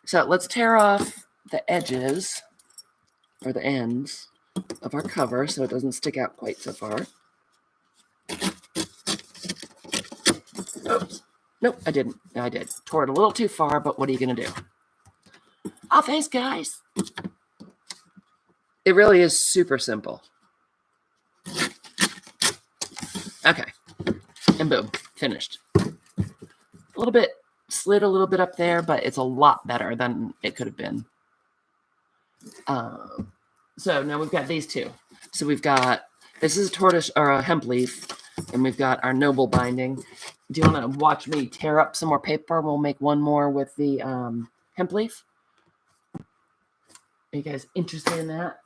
So let's tear off the edges or the ends of our cover so it doesn't stick out quite so far. Oops. Nope, I didn't. No, I did. Tore it a little too far, but what are you going to do? Oh, thanks, guys. It really is super simple. Okay. And boom, finished. A little bit, slid a little bit up there, but it's a lot better than it could have been. So now we've got these two. So we've got, this is a tortoise or a hemp leaf, and we've got our noble binding. Do you want to watch me tear up some more paper? We'll make one more with the hemp leaf. Are you guys interested in that?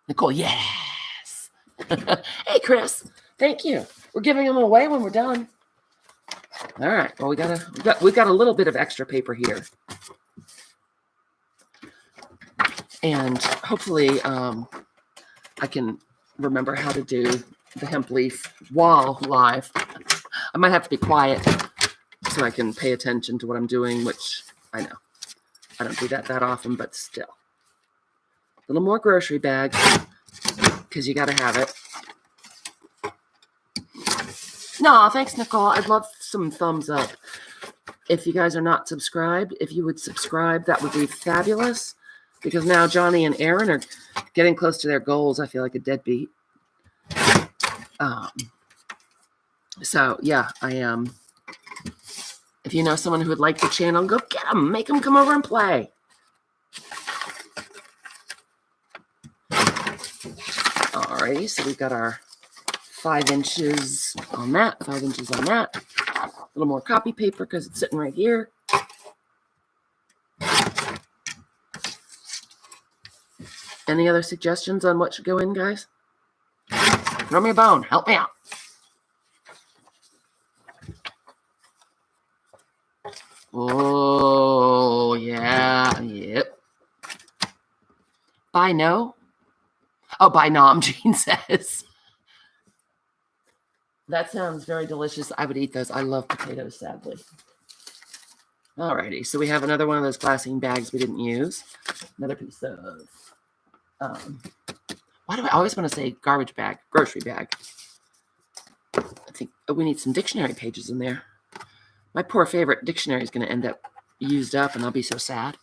Nicole, yes. Hey, Chris, thank you. We're giving them away when we're done. All right. Well, we've got a little bit of extra paper here, and hopefully, I can remember how to do the hemp leaf while live. I might have to be quiet so I can pay attention to what I'm doing, which I know I don't do that often, but still. A little more grocery bag. because you got to have it. No, thanks, Nicole. I'd love some thumbs up. If you guys are not subscribed, if you would subscribe, that would be fabulous. Because now Johnny and Aaron are getting close to their goals. I feel like a deadbeat. So, yeah, I am. If you know someone who would like the channel, go get them. Make them come over and play. Alrighty, so we've got our 5 inches on that, 5 inches on that. A little more copy paper because it's sitting right here. Any other suggestions on what should go in, guys? Throw me a bone. Help me out. Oh, yeah. Yep. Bye, no. Oh, bye, nom, Jean says. That sounds very delicious. I would eat those. I love potatoes, sadly. Alrighty, so we have another one of those glassine bags we didn't use. Another piece of... why do I always want to say garbage bag, grocery bag? I think we need some dictionary pages in there. My poor favorite dictionary is going to end up used up, and I'll be so sad.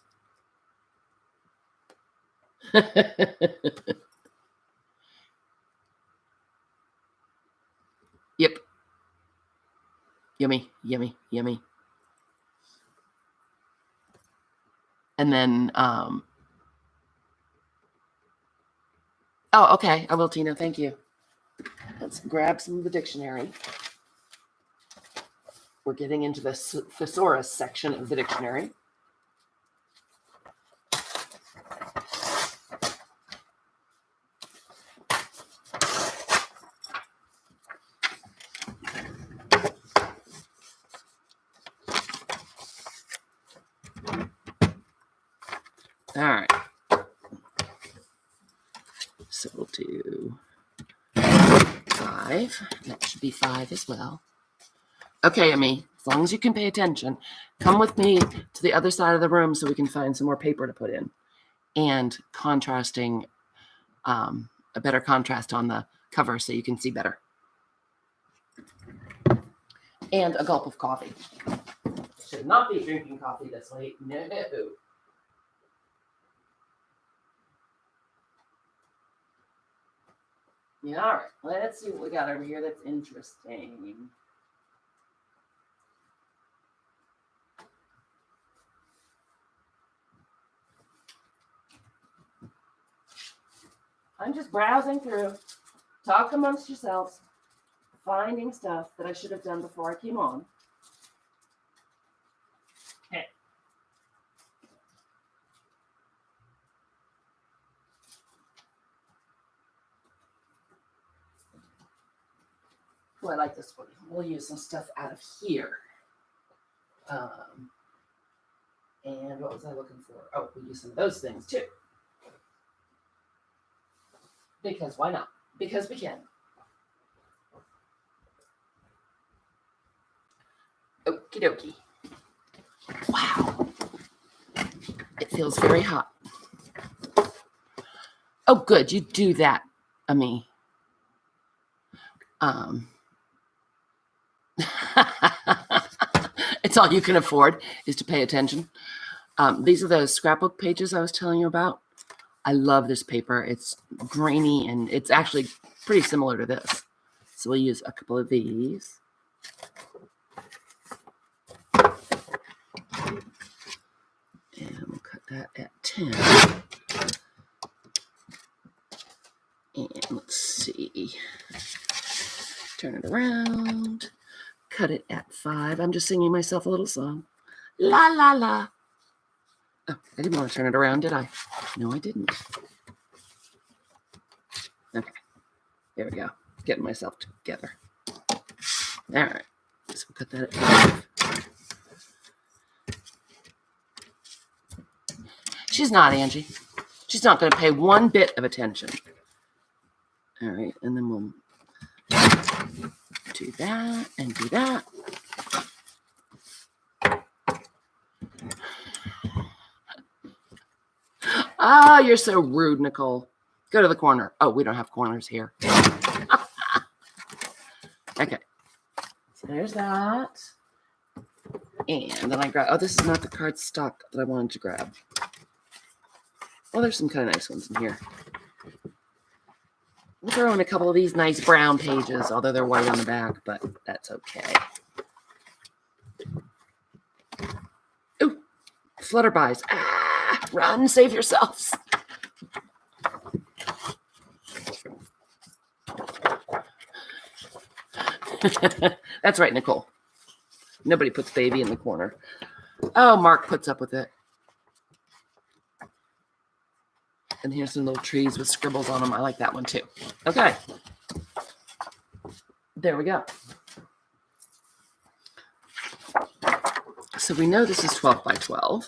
Yep. Yummy, yummy, yummy. And then, oh, okay. I will, Tina. Thank you. Let's grab some of the dictionary. We're getting into the thesaurus section of the dictionary. All right. So we'll do 5. That should be 5 as well. Okay, Amy, as long as you can pay attention, come with me to the other side of the room so we can find some more paper to put in. And contrasting, a better contrast on the cover so you can see better. And a gulp of coffee. Should not be drinking coffee this late. No. Yeah, all right. Let's see what we got over here that's interesting. I'm just browsing through, talk amongst yourselves, finding stuff that I should have done before I came on. Okay. Oh, I like this one. We'll use some stuff out of here. And what was I looking for? Oh, we'll use some of those things too. Because why not? Because we can. Okie dokie. Wow. It feels very hot. Oh, good. You do that, Ami. It's all you can afford is to pay attention. These are those scrapbook pages I was telling you about. I love this paper. It's grainy and it's actually pretty similar to this. So we'll use a couple of these. And we'll cut that at 10. And let's see. Turn it around. Cut it at 5. I'm just singing myself a little song. La, la, la. Oh, I didn't want to turn it around, did I? No, I didn't. Okay. There we go. Getting myself together. All right. So we'll cut that at 5. She's not, Angie. She's not going to pay one bit of attention. All right. And then we'll do that and do that. Ah, you're so rude, Nicole. Go to the corner. Oh, we don't have corners here. Okay. So there's that. And then I grab, oh, this is not the cardstock that I wanted to grab. Well, there's some kind of nice ones in here. We'll throw in a couple of these nice brown pages, although they're white on the back, but that's okay. Ooh, flutterbys. Ah, run, save yourselves. That's right, Nicole. Nobody puts baby in the corner. Oh, Mark puts up with it. And here's some little trees with scribbles on them. I like that one too. Okay. There we go. So we know this is 12 by 12.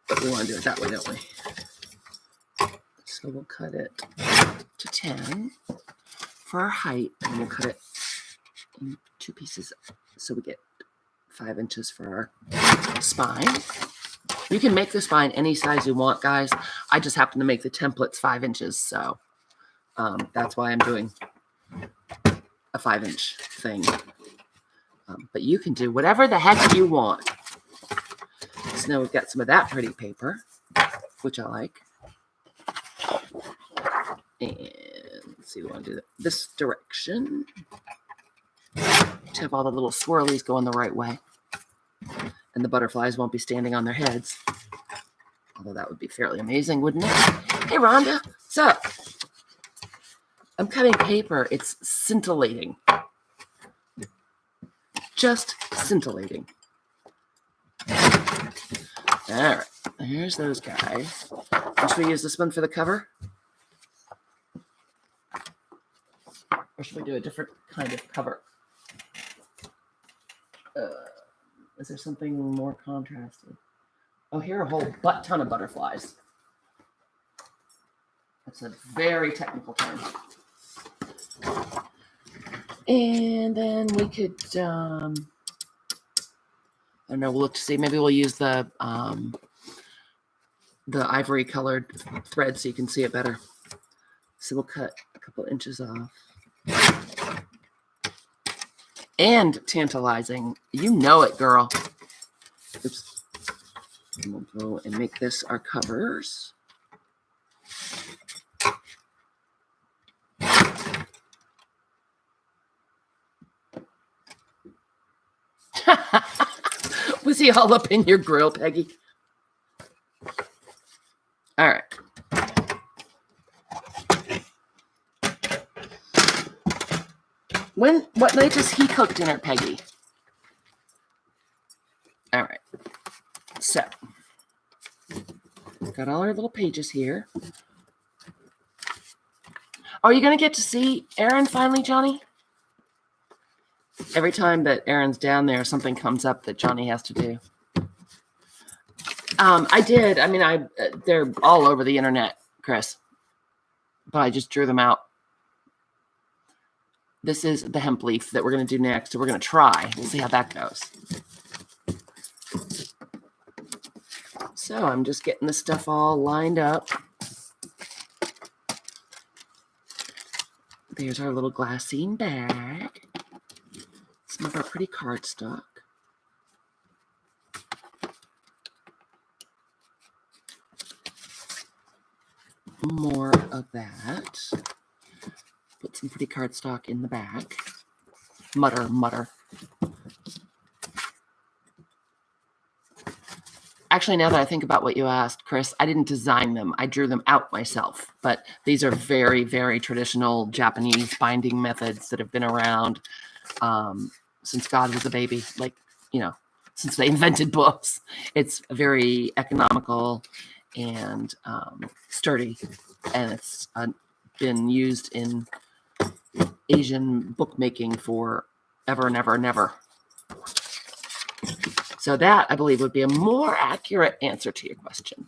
But we want to do it that way, don't we? So we'll cut it to 10 for our height. And we'll cut it in 2 pieces. So we get 5 inches for our spine. You can make the spine any size you want, guys. I just happen to make the templates 5 inches. So that's why I'm doing a 5-inch thing. But you can do whatever the heck you want. So now we've got some of that pretty paper, which I like. And let's see, we want to do this direction to have all the little swirlies going the right way. And the butterflies won't be standing on their heads. Although that would be fairly amazing, wouldn't it? Hey, Rhonda. So, I'm cutting paper. It's scintillating. Just scintillating. All right. Here's those guys. And should we use this one for the cover? Or should we do a different kind of cover? Is there something more contrasted? Oh, here are a whole ton of butterflies. That's a very technical term. And then we could, I don't know, we'll look to see. Maybe we'll use the ivory colored thread so you can see it better. So we'll cut a couple inches off. And tantalizing. You know it, girl. Oops. And we'll go and make this our covers. Was he all up in your grill, Peggy? All right. What night does he cook dinner, Peggy? All right. So, got all our little pages here. Are you going to get to see Aaron finally, Johnny? Every time that Aaron's down there, something comes up that Johnny has to do. I did. I mean, they're all over the internet, Chris. But I just drew them out. This is the hemp leaf that we're going to do next. So we're going to try. We'll see how that goes. So I'm just getting the stuff all lined up. There's our little glassine bag. Some of our pretty cardstock. More of that. Put some pretty cardstock in the bag. Mutter, mutter. Actually, now that I think about what you asked, Chris, I didn't design them. I drew them out myself. But these are very, very traditional Japanese binding methods that have been around since God was a baby. Like, since they invented books. It's very economical and sturdy. And it's been used in Asian bookmaking for ever and ever and ever. So that, I believe, would be a more accurate answer to your question.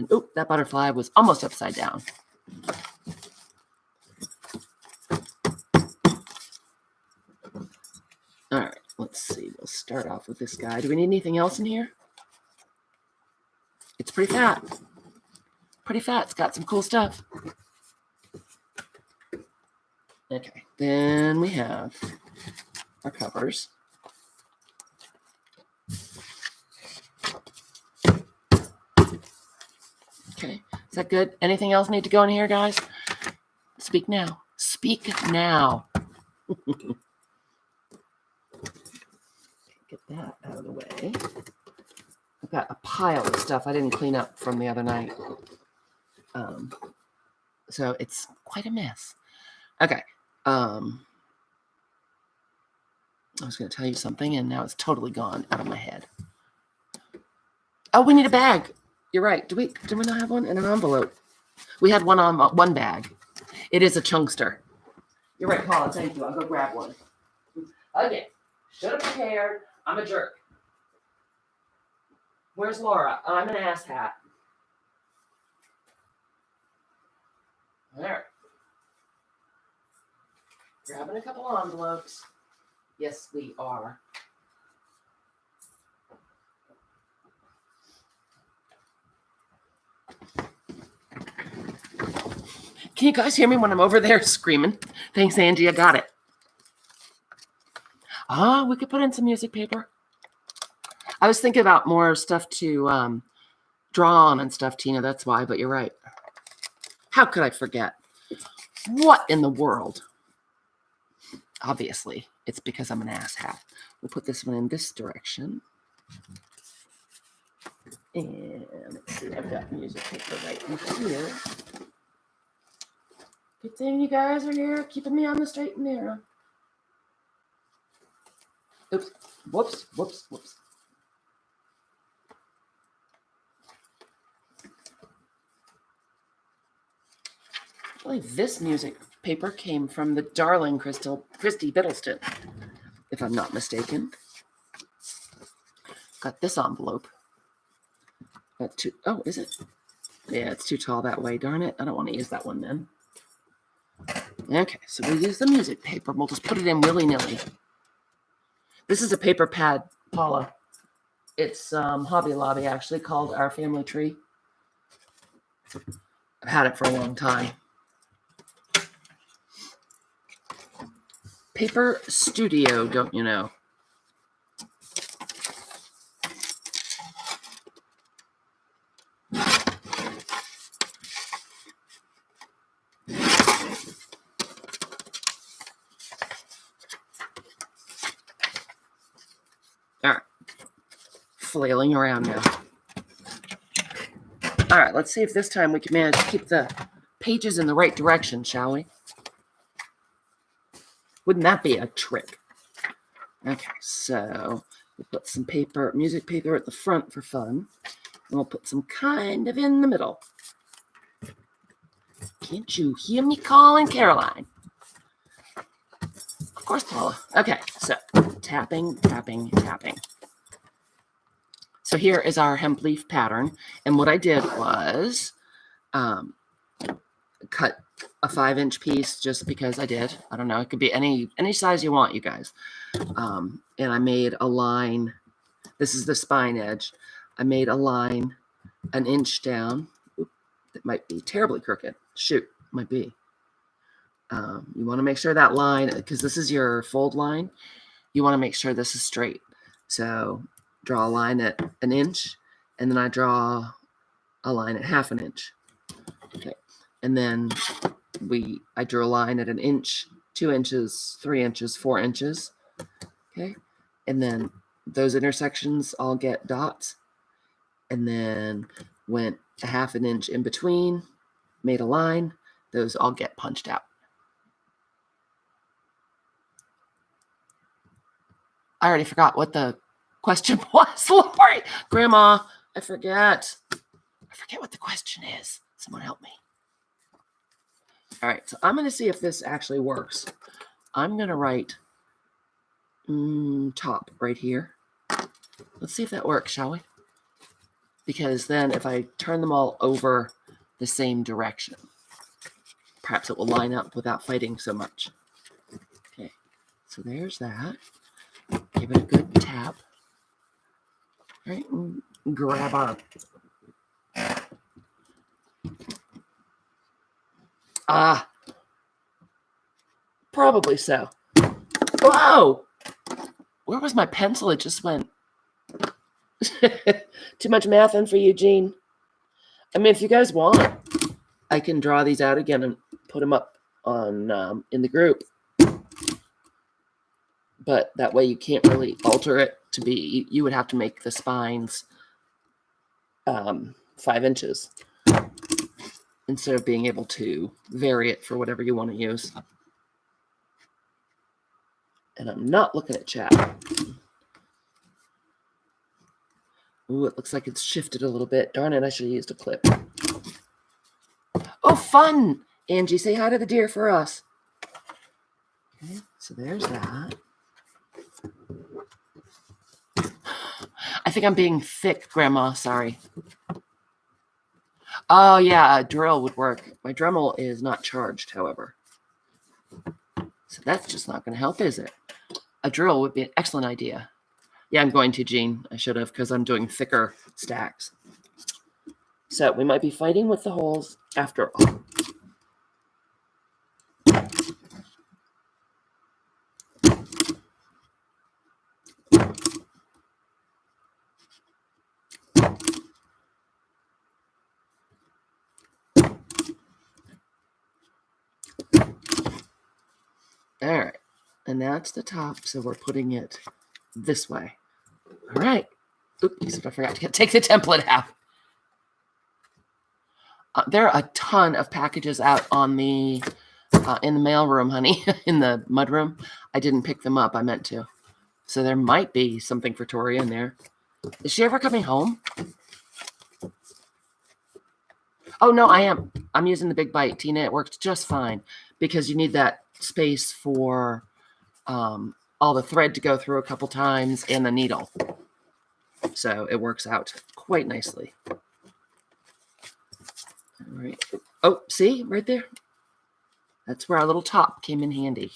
Oh, that butterfly was almost upside down. All right, let's see. We'll start off with this guy. Do we need anything else in here? It's pretty fat. pretty fat. It's got some cool stuff. Okay, then we have our covers. Okay, is that good? Anything else need to go in here, guys? Speak now. Speak now. Get that out of the way. I've got a pile of stuff I didn't clean up from the other night. So it's quite a mess. Okay. I was going to tell you something, and now it's totally gone out of my head. Oh, we need a bag. You're right. Do we not have one in an envelope? We had one on one bag. It is a chunkster. You're right, Paula. Thank you. I'll go grab one. Okay. Should have prepared. I'm a jerk. Where's Laura? I'm an asshat. There. Grabbing a couple of envelopes. Yes, we are. Can you guys hear me when I'm over there screaming? Thanks, Angie. I got it. We could put in some music paper. I was thinking about more stuff to draw on and stuff, Tina. That's why, but you're right. How could I forget? What in the world? Obviously, it's because I'm an asshat. We'll put this one in this direction. And let's see, I've got music paper right in here. Good thing you guys are here, keeping me on the straight and narrow. Oops. Whoops, whoops, whoops. I believe this music paper came from the darling Christy Biddleston, if I'm not mistaken. Got this envelope. Got two. Oh, is it? Yeah, it's too tall that way. Darn it. I don't want to use that one then. Okay, so we'll use the music paper. We'll just put it in willy-nilly. This is a paper pad, Paula. It's Hobby Lobby, actually, called Our Family Tree. I've had it for a long time. Paper Studio, don't you know? All right. Flailing around now. All right, let's see if this time we can manage to keep the pages in the right direction, shall we? Wouldn't that be a trick? Okay, so we'll put some paper, music paper at the front for fun. And we'll put some kind of in the middle. Can't you hear me calling Caroline? Of course, Paula. Okay, so tapping, tapping, tapping. So here is our hemp leaf pattern. And what I did was cut a 5-inch piece just because I did. I don't know. It could be any size you want, you guys. And I made a line. This is the spine edge. I made a line 1 inch down. Oop, it might be terribly crooked. Shoot, might be. You want to make sure that line, because this is your fold line, you want to make sure this is straight. So draw a line at 1 inch, and then I draw a line at 1/2 inch. Okay, and then I drew a line at 1 inch, 2 inches, 3 inches, 4 inches. Okay, and then those intersections all get dots, and then went a 1/2 inch in between, made a line. Those all get punched out. I already forgot what the question was. Lori, Grandma, I forget what the question is. Someone help me. All right, so I'm going to see if this actually works. I'm going to write top right here. Let's see if that works, shall we? Because then if I turn them all over the same direction, perhaps it will line up without fighting so much. Okay, so there's that. Give it a good tap. All right, grab our Probably so. Whoa! Where was my pencil? It just went. Too much math in for you, Jean. I mean, if you guys want, I can draw these out again and put them up on in the group. But that way you can't really alter it to be, you would have to make the spines 5 inches instead of being able to vary it for whatever you want to use. And I'm not looking at chat. Ooh, it looks like it's shifted a little bit. Darn it, I should have used a clip. Oh, fun! Angie, say hi to the deer for us. Okay, so there's that. I think I'm being thick, Grandma. Sorry. Oh, yeah, a drill would work. My Dremel is not charged, however. So that's just not going to help, is it? A drill would be an excellent idea. Yeah, I'm going to, Jean. I should have, because I'm doing thicker stacks. So we might be fighting with the holes after all. All right, and that's the top, so we're putting it this way. All right. Oops, I forgot to take the template out. There are a ton of packages out on the in the mail room, honey, in the mud room. I didn't pick them up. I meant to. So there might be something for Tori in there. Is she ever coming home? Oh, no, I am. I'm using the Big Bite, Tina. It works just fine because you need that space for all the thread to go through a couple times and the needle. So it works out quite nicely. All right. Oh, see, right there? That's where our little top came in handy.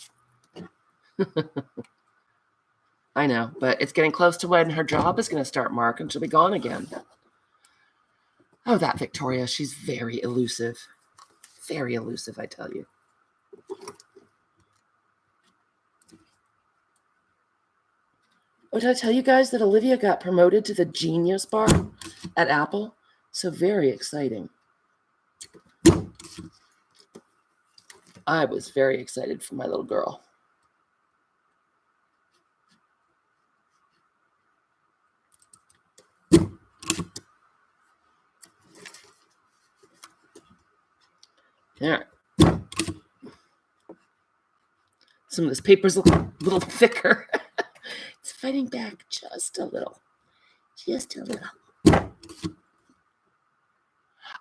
I know, but it's getting close to when her job is going to start, Mark, and she'll be gone again. Oh, that Victoria, she's very elusive. Very elusive, I tell you. Oh, did I tell you guys that Olivia got promoted to the Genius Bar at Apple? So very exciting. I was very excited for my little girl. There. Some of this paper's a little thicker. It's fighting back just a little. Just a little.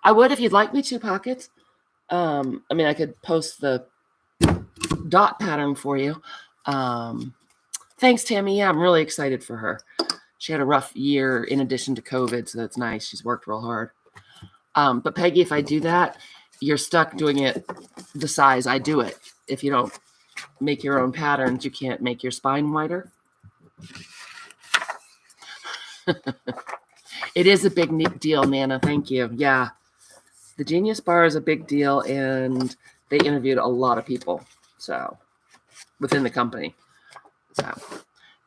I would if you'd like me to, Pockets. I mean, I could post the dot pattern for you. Thanks, Tammy. Yeah, I'm really excited for her. She had a rough year in addition to COVID, so that's nice. She's worked real hard. But Peggy, if I do that, you're stuck doing it the size I do it. If you don't make your own patterns, you can't make your spine wider. It is a big deal, Nana. Thank you. Yeah. The Genius Bar is a big deal, and they interviewed a lot of people, so within the company. So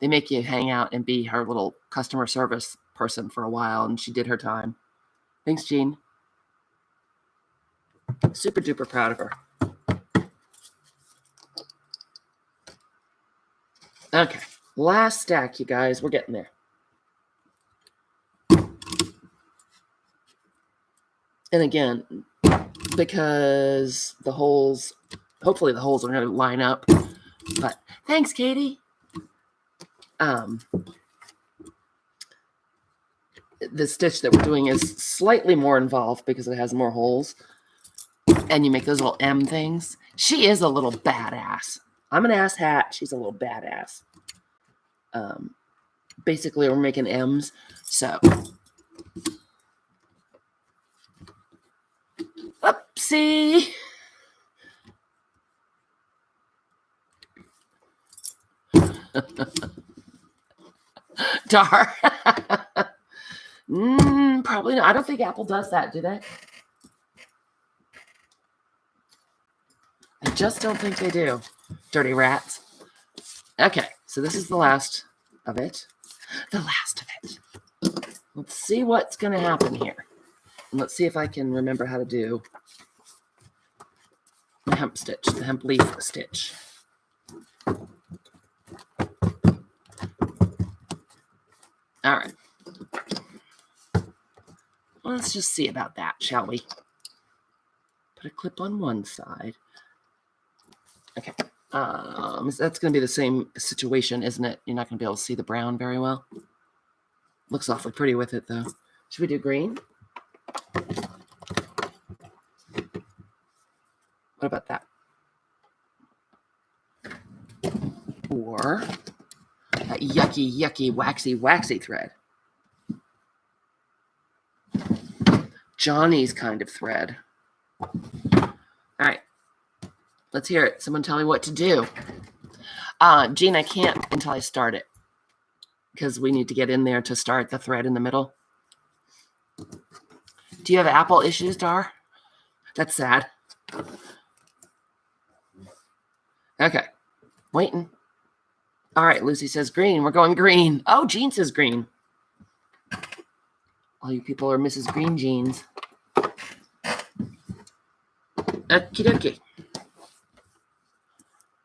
they make you hang out and be her little customer service person for a while, and she did her time. Thanks, Jean. Super duper proud of her. Okay, last stack, you guys. We're getting there. And again, because the holes, hopefully the holes are going to line up. But thanks, Katie. The stitch that we're doing is slightly more involved because it has more holes. And you make those little M things. She is a little badass. I'm an ass hat. She's a little badass. Basically, we're making M's. So, oopsie. Dar. Probably not. I don't think Apple does that, do they? I just don't think they do. Dirty rats. Okay, so this is the last of it. The last of it. Let's see what's going to happen here. And let's see if I can remember how to do the hemp stitch, the hemp leaf stitch. All right. Let's just see about that, shall we? Put a clip on one side. Okay. That's going to be the same situation, isn't it? You're not going to be able to see the brown very well. Looks awfully pretty with it, though. Should we do green? What about that? Or that yucky, waxy thread. Johnny's kind of thread. All right. Let's hear it. Someone tell me what to do. Jean, I can't until I start it because we need to get in there to start the thread in the middle. Do you have Apple issues, Dar? That's sad. Okay. Waiting. All right, Lucy says green. We're going green. Oh, Jean says green. All you people are Mrs. Green Jeans. Okie dokie.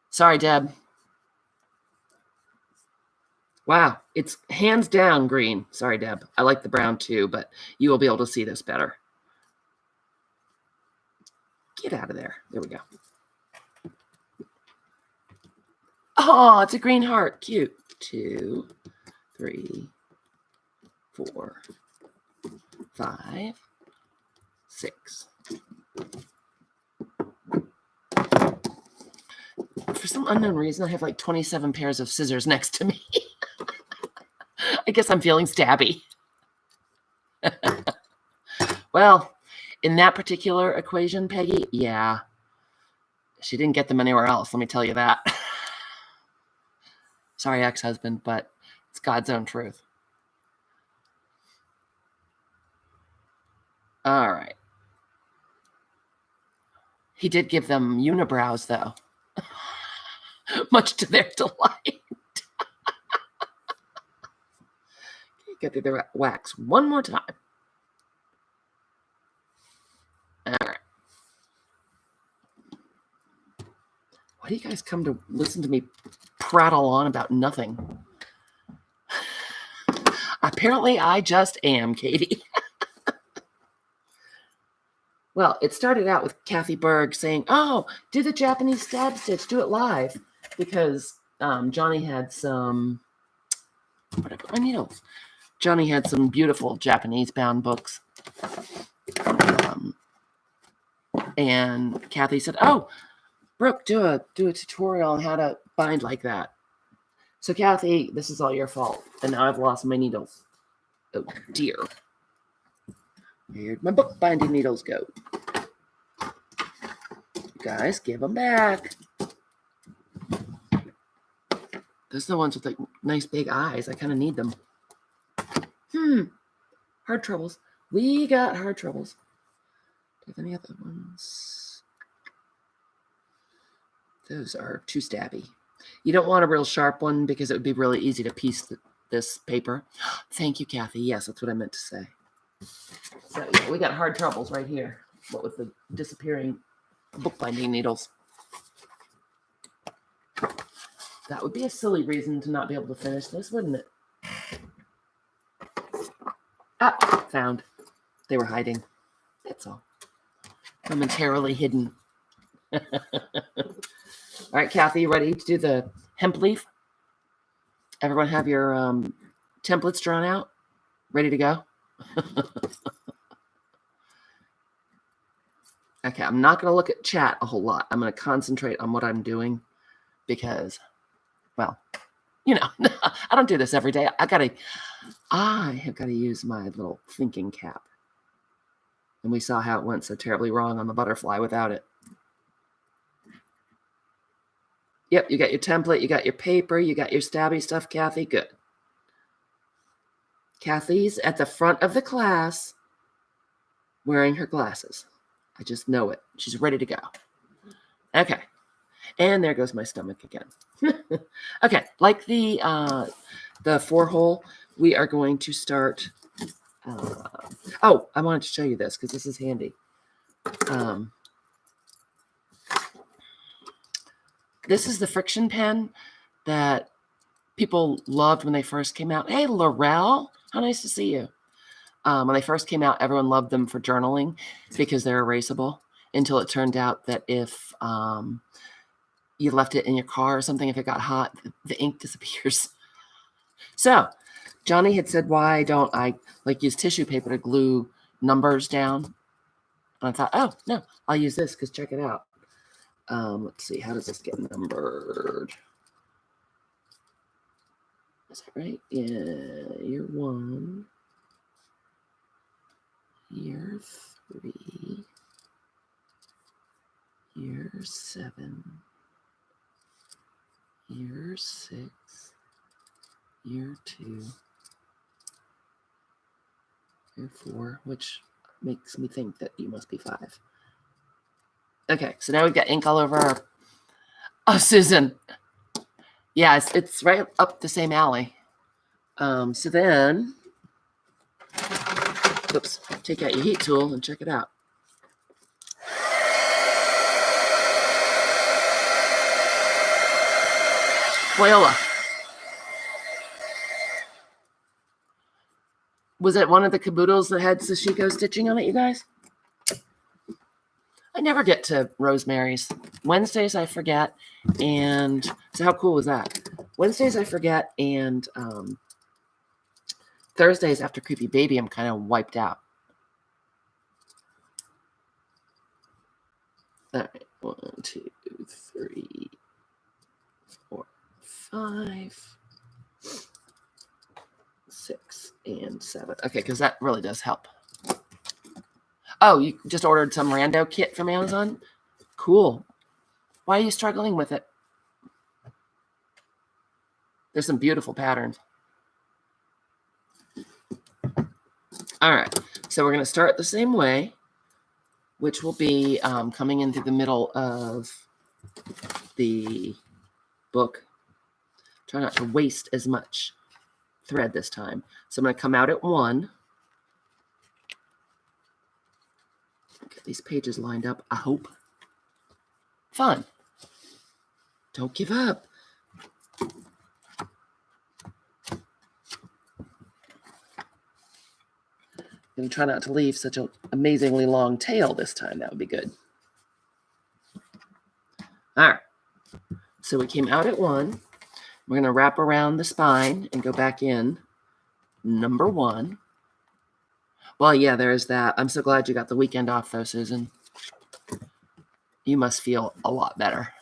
Sorry, Deb. Wow, it's hands down green. Sorry, Deb. I like the brown too, but you will be able to see this better. Get out of there. There we go. Oh, it's a green heart. Cute. 2, 3, 4, 5, 6. For some unknown reason, I have like 27 pairs of scissors next to me. I guess I'm feeling stabby. Well, in that particular equation, Peggy, yeah. She didn't get them anywhere else, let me tell you that. Sorry, ex-husband, but it's God's own truth. All right. He did give them unibrows, though. Much to their delight. Get the wax one more time. All right. Why do you guys come to listen to me prattle on about nothing? Apparently, I just am, Katie. Well, it started out with Kathy Berg saying, oh, do the Japanese stab stitch, do it live. Because Johnny had some, where did I put my needles? Johnny had some beautiful Japanese bound books. And Kathy said, oh, Brooke, do a tutorial on how to bind like that. So Kathy, this is all your fault. And now I've lost my needles. Oh dear. Where'd my book binding needles go? You guys, give them back. Those are the ones with like nice big eyes. I kind of need them. Hard troubles. We got hard troubles. Do you have any other ones? Those are too stabby. You don't want a real sharp one because it would be really easy to piece this paper. Thank you, Kathy. Yes, that's what I meant to say. So yeah, we got hard troubles right here. What with the disappearing bookbinding needles. That would be a silly reason to not be able to finish this, wouldn't it? Ah, found. They were hiding. That's all. Momentarily hidden. All right, Kathy, you ready to do the hemp leaf? Everyone have your templates drawn out? Ready to go? Okay, I'm not going to look at chat a whole lot. I'm going to concentrate on what I'm doing because, well, you know, I don't do this every day. I have got to use my little thinking cap. And we saw how it went so terribly wrong on the butterfly without it. Yep, you got your template, you got your paper, you got your stabby stuff, Kathy. Good. Kathy's at the front of the class wearing her glasses. I just know it. She's ready to go. Okay. And there goes my stomach again. Okay, like the 4-hole, we are going to start. Oh, I wanted to show you this because this is handy. This is the friction pen that people loved when they first came out. Hey, Laurel, how nice to see you. When they first came out, everyone loved them for journaling because they're erasable, until it turned out that if you left it in your car or something, if it got hot, the ink disappears. So Johnny had said, why don't I use tissue paper to glue numbers down? And I thought, oh, no, I'll use this because check it out. Let's see, how does this get numbered? Is that right? Yeah, year 1, year 3, year 7, year 6, year 2, year 4, which makes me think that you must be 5. Okay, so now we've got ink all over our... Oh, Susan. Yeah, it's right up the same alley. So then, oops, take out your heat tool and check it out. Viola. Was it one of the caboodles that had Sashiko stitching on it, you guys? I never get to Rosemary's. Wednesdays I forget, and so how cool was that? Wednesdays I forget, and Thursdays after Creepy Baby I'm kind of wiped out. All right, 1, 2, 3, 4, 5, 6, and 7. Okay, because that really does help. Oh, you just ordered some rando kit from Amazon? Cool. Why are you struggling with it? There's some beautiful patterns. All right, so we're going to start the same way, which will be coming in through the middle of the book. Try not to waste as much thread this time. So I'm going to come out at 1. Get these pages lined up, I hope. Fun. Don't give up. And try not to leave such an amazingly long tail this time. That would be good. All right. So we came out at 1. We're going to wrap around the spine and go back in. Number 1. Well, yeah, there's that. I'm so glad you got the weekend off, though, Susan. You must feel a lot better.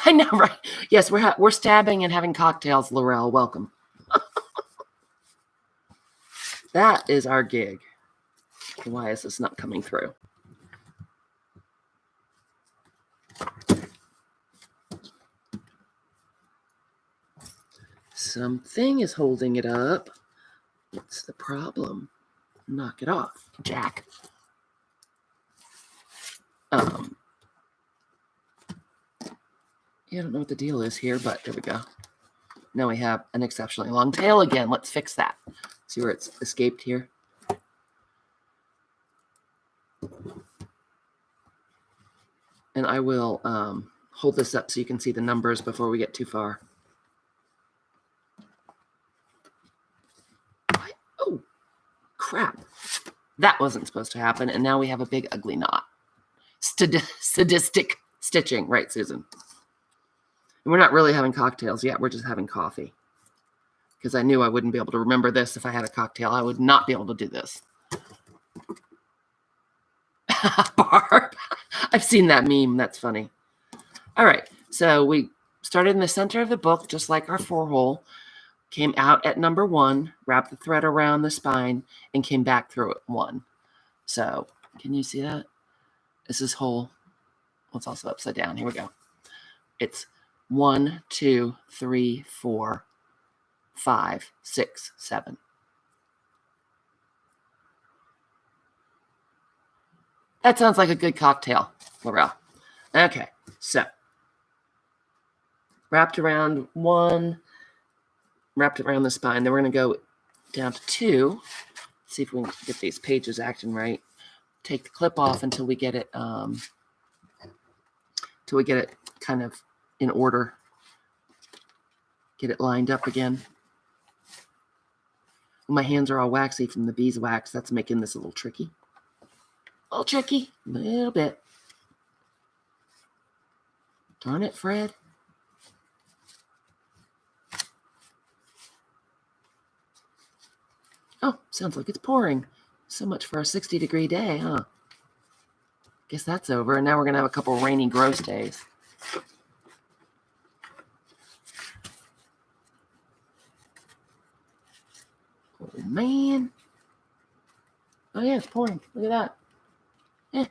I know, right? Yes, we're stabbing and having cocktails, Laurel. Welcome. That is our gig. Why is this not coming through? Something is holding it up. What's the problem? Knock it off, Jack. Yeah, I don't know what the deal is here, but there we go. Now we have an exceptionally long tail again. Let's fix that. See where it's escaped here? And I will hold this up so you can see the numbers before we get too far. Oh, crap. That wasn't supposed to happen. And now we have a big, ugly knot. Sadistic stitching. Right, Susan? And we're not really having cocktails yet. We're just having coffee. Because I knew I wouldn't be able to remember this if I had a cocktail. I would not be able to do this. Barb. I've seen that meme. That's funny. All right. So we started in the center of the book, just like our 4-hole. Came out at number 1, wrapped the thread around the spine, and came back through it 1. So can you see that? This is whole. Well, it's also upside down. Here we go. It's 1, 2, 3, 4, 5, 6, 7. That sounds like a good cocktail, Laurel. Okay, so wrapped around one, wrapped it around the spine. Then we're going to go down to 2. See if we can get these pages acting right. Take the clip off until we get it kind of in order. Get it lined up again. My hands are all waxy from the beeswax. That's making this a little tricky. A little bit. Darn it, Fred. Oh, sounds like it's pouring. So much for a 60-degree day, huh? Guess that's over, and now we're going to have a couple rainy, gross days. Oh, man. Oh, yeah, it's pouring. Look at that. Yeah.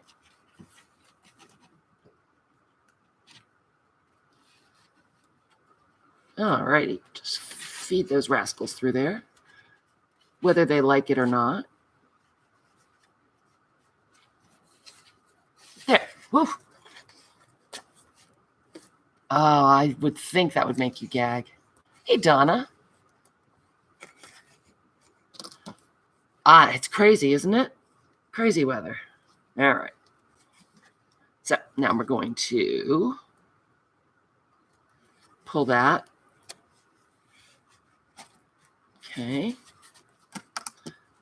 All righty. Just feed those rascals through there, whether they like it or not. There. Woo. Oh, I would think that would make you gag. Hey, Donna. It's crazy, isn't it? Crazy weather. All right. So now we're going to pull that. Okay.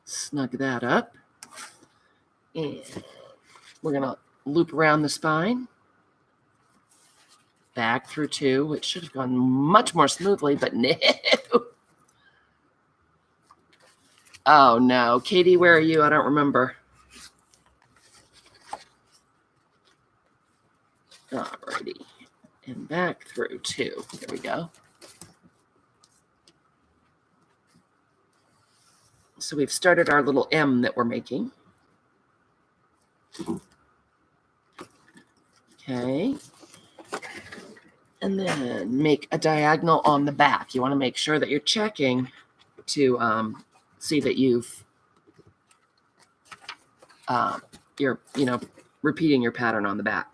Snug that up. And we're going to loop around the spine. Back through 2, which should have gone much more smoothly, but no. Oh, no. Katie, where are you? I don't remember. Alrighty. And back through 2. There we go. So we've started our little M that we're making. Okay. And then make a diagonal on the back. You want to make sure that you're checking to see that you're repeating your pattern on the back.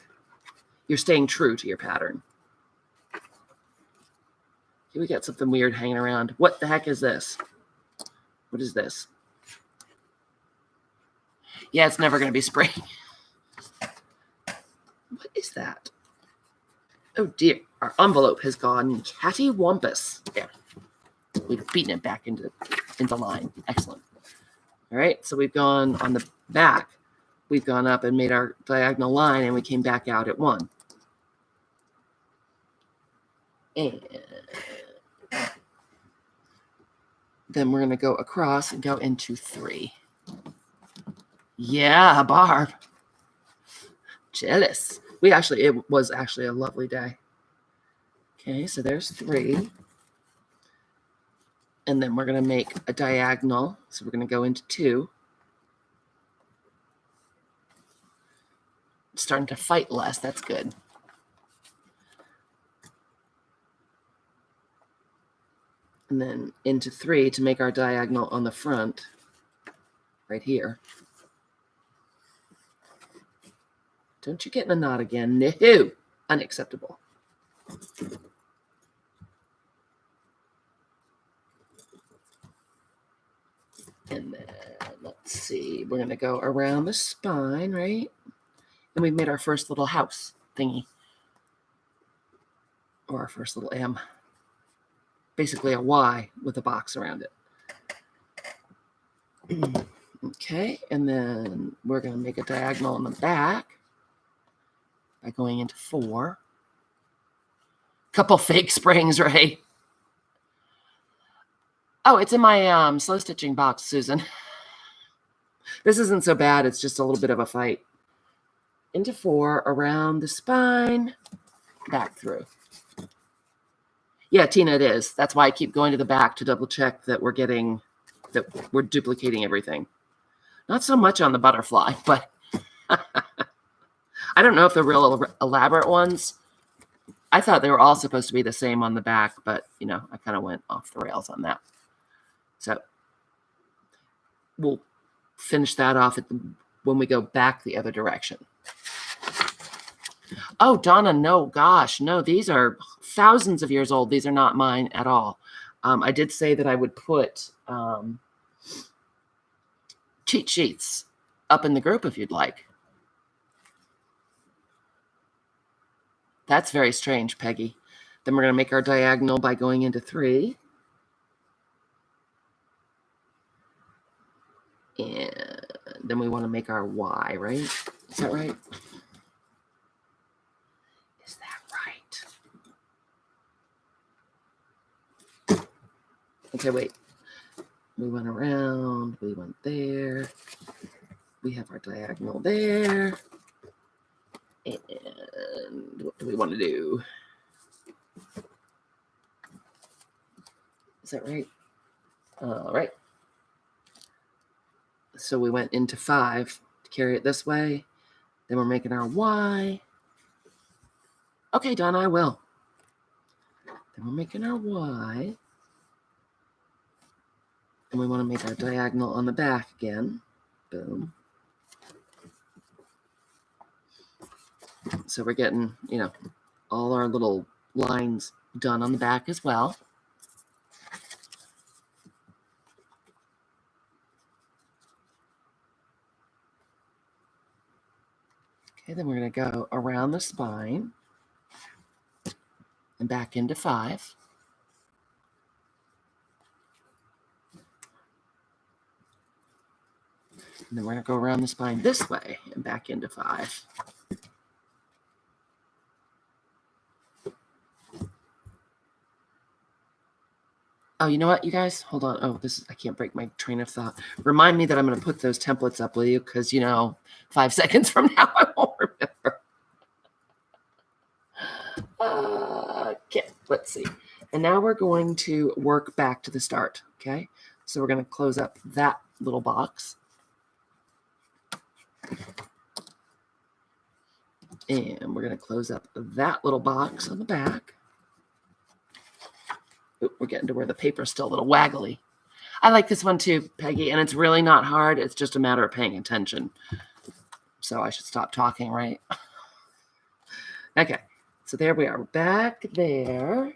You're staying true to your pattern. Here we got something weird hanging around. What the heck is this? What is this? Yeah, it's never going to be spring. What is that? Oh dear, our envelope has gone cattywampus. There. We've beaten it back into line. Excellent. All right, so we've gone on the back. We've gone up and made our diagonal line, and we came back out at 1. And then we're going to go across and go into 3. Yeah, Barb. Jealous. It was actually a lovely day. Okay, so there's 3. And then we're going to make a diagonal. So we're going to go into 2. Starting to fight less. That's good. And then into 3 to make our diagonal on the front. Right here. Don't you get in a knot again. No. Unacceptable. And then, let's see, we're going to go around the spine, right? And we made our first little house thingy. Or our first little M. Basically a Y with a box around it. Okay, and then we're going to make a diagonal on the back by going into 4. Couple fake springs, right? Oh, it's in my slow stitching box, Susan. This isn't so bad. It's just a little bit of a fight. Into 4, around the spine, back through. Yeah, Tina, it is. That's why I keep going to the back to double check that we're duplicating everything. Not so much on the butterfly, but I don't know if the real elaborate ones. I thought they were all supposed to be the same on the back, but I kind of went off the rails on that. So we'll finish that off at the when we go back the other direction. Oh, Donna, no, gosh, no, these are thousands of years old. These are not mine at all. I did say that I would put cheat sheets up in the group if you'd like. That's very strange, Peggy. Then we're going to make our diagonal by going into 3. And then we want to make our Y, right? Is that right? Is that right? Okay, wait. We went around. We went there. We have our diagonal there. And what do we want to do? Is that right? All right. So we went into 5 to carry it this way. Then we're making our Y. Okay, Donna, I will. Then we're making our Y. And we want to make our diagonal on the back again. Boom. So we're getting, all our little lines done on the back as well. Okay, then we're going to go around the spine and back into 5. And then we're going to go around the spine this way and back into 5. Oh, you know what, you guys? Hold on. Oh, I can't break my train of thought. Remind me that I'm going to put those templates up, will you? Because, 5 seconds from now, I won't remember. Okay, let's see. And now we're going to work back to the start, okay? So we're going to close up that little box. And we're going to close up that little box on the back. Ooh, we're getting to where the paper's still a little waggly. I like this one too, Peggy, and it's really not hard. It's just a matter of paying attention. So I should stop talking, right? Okay, so there we are, back there.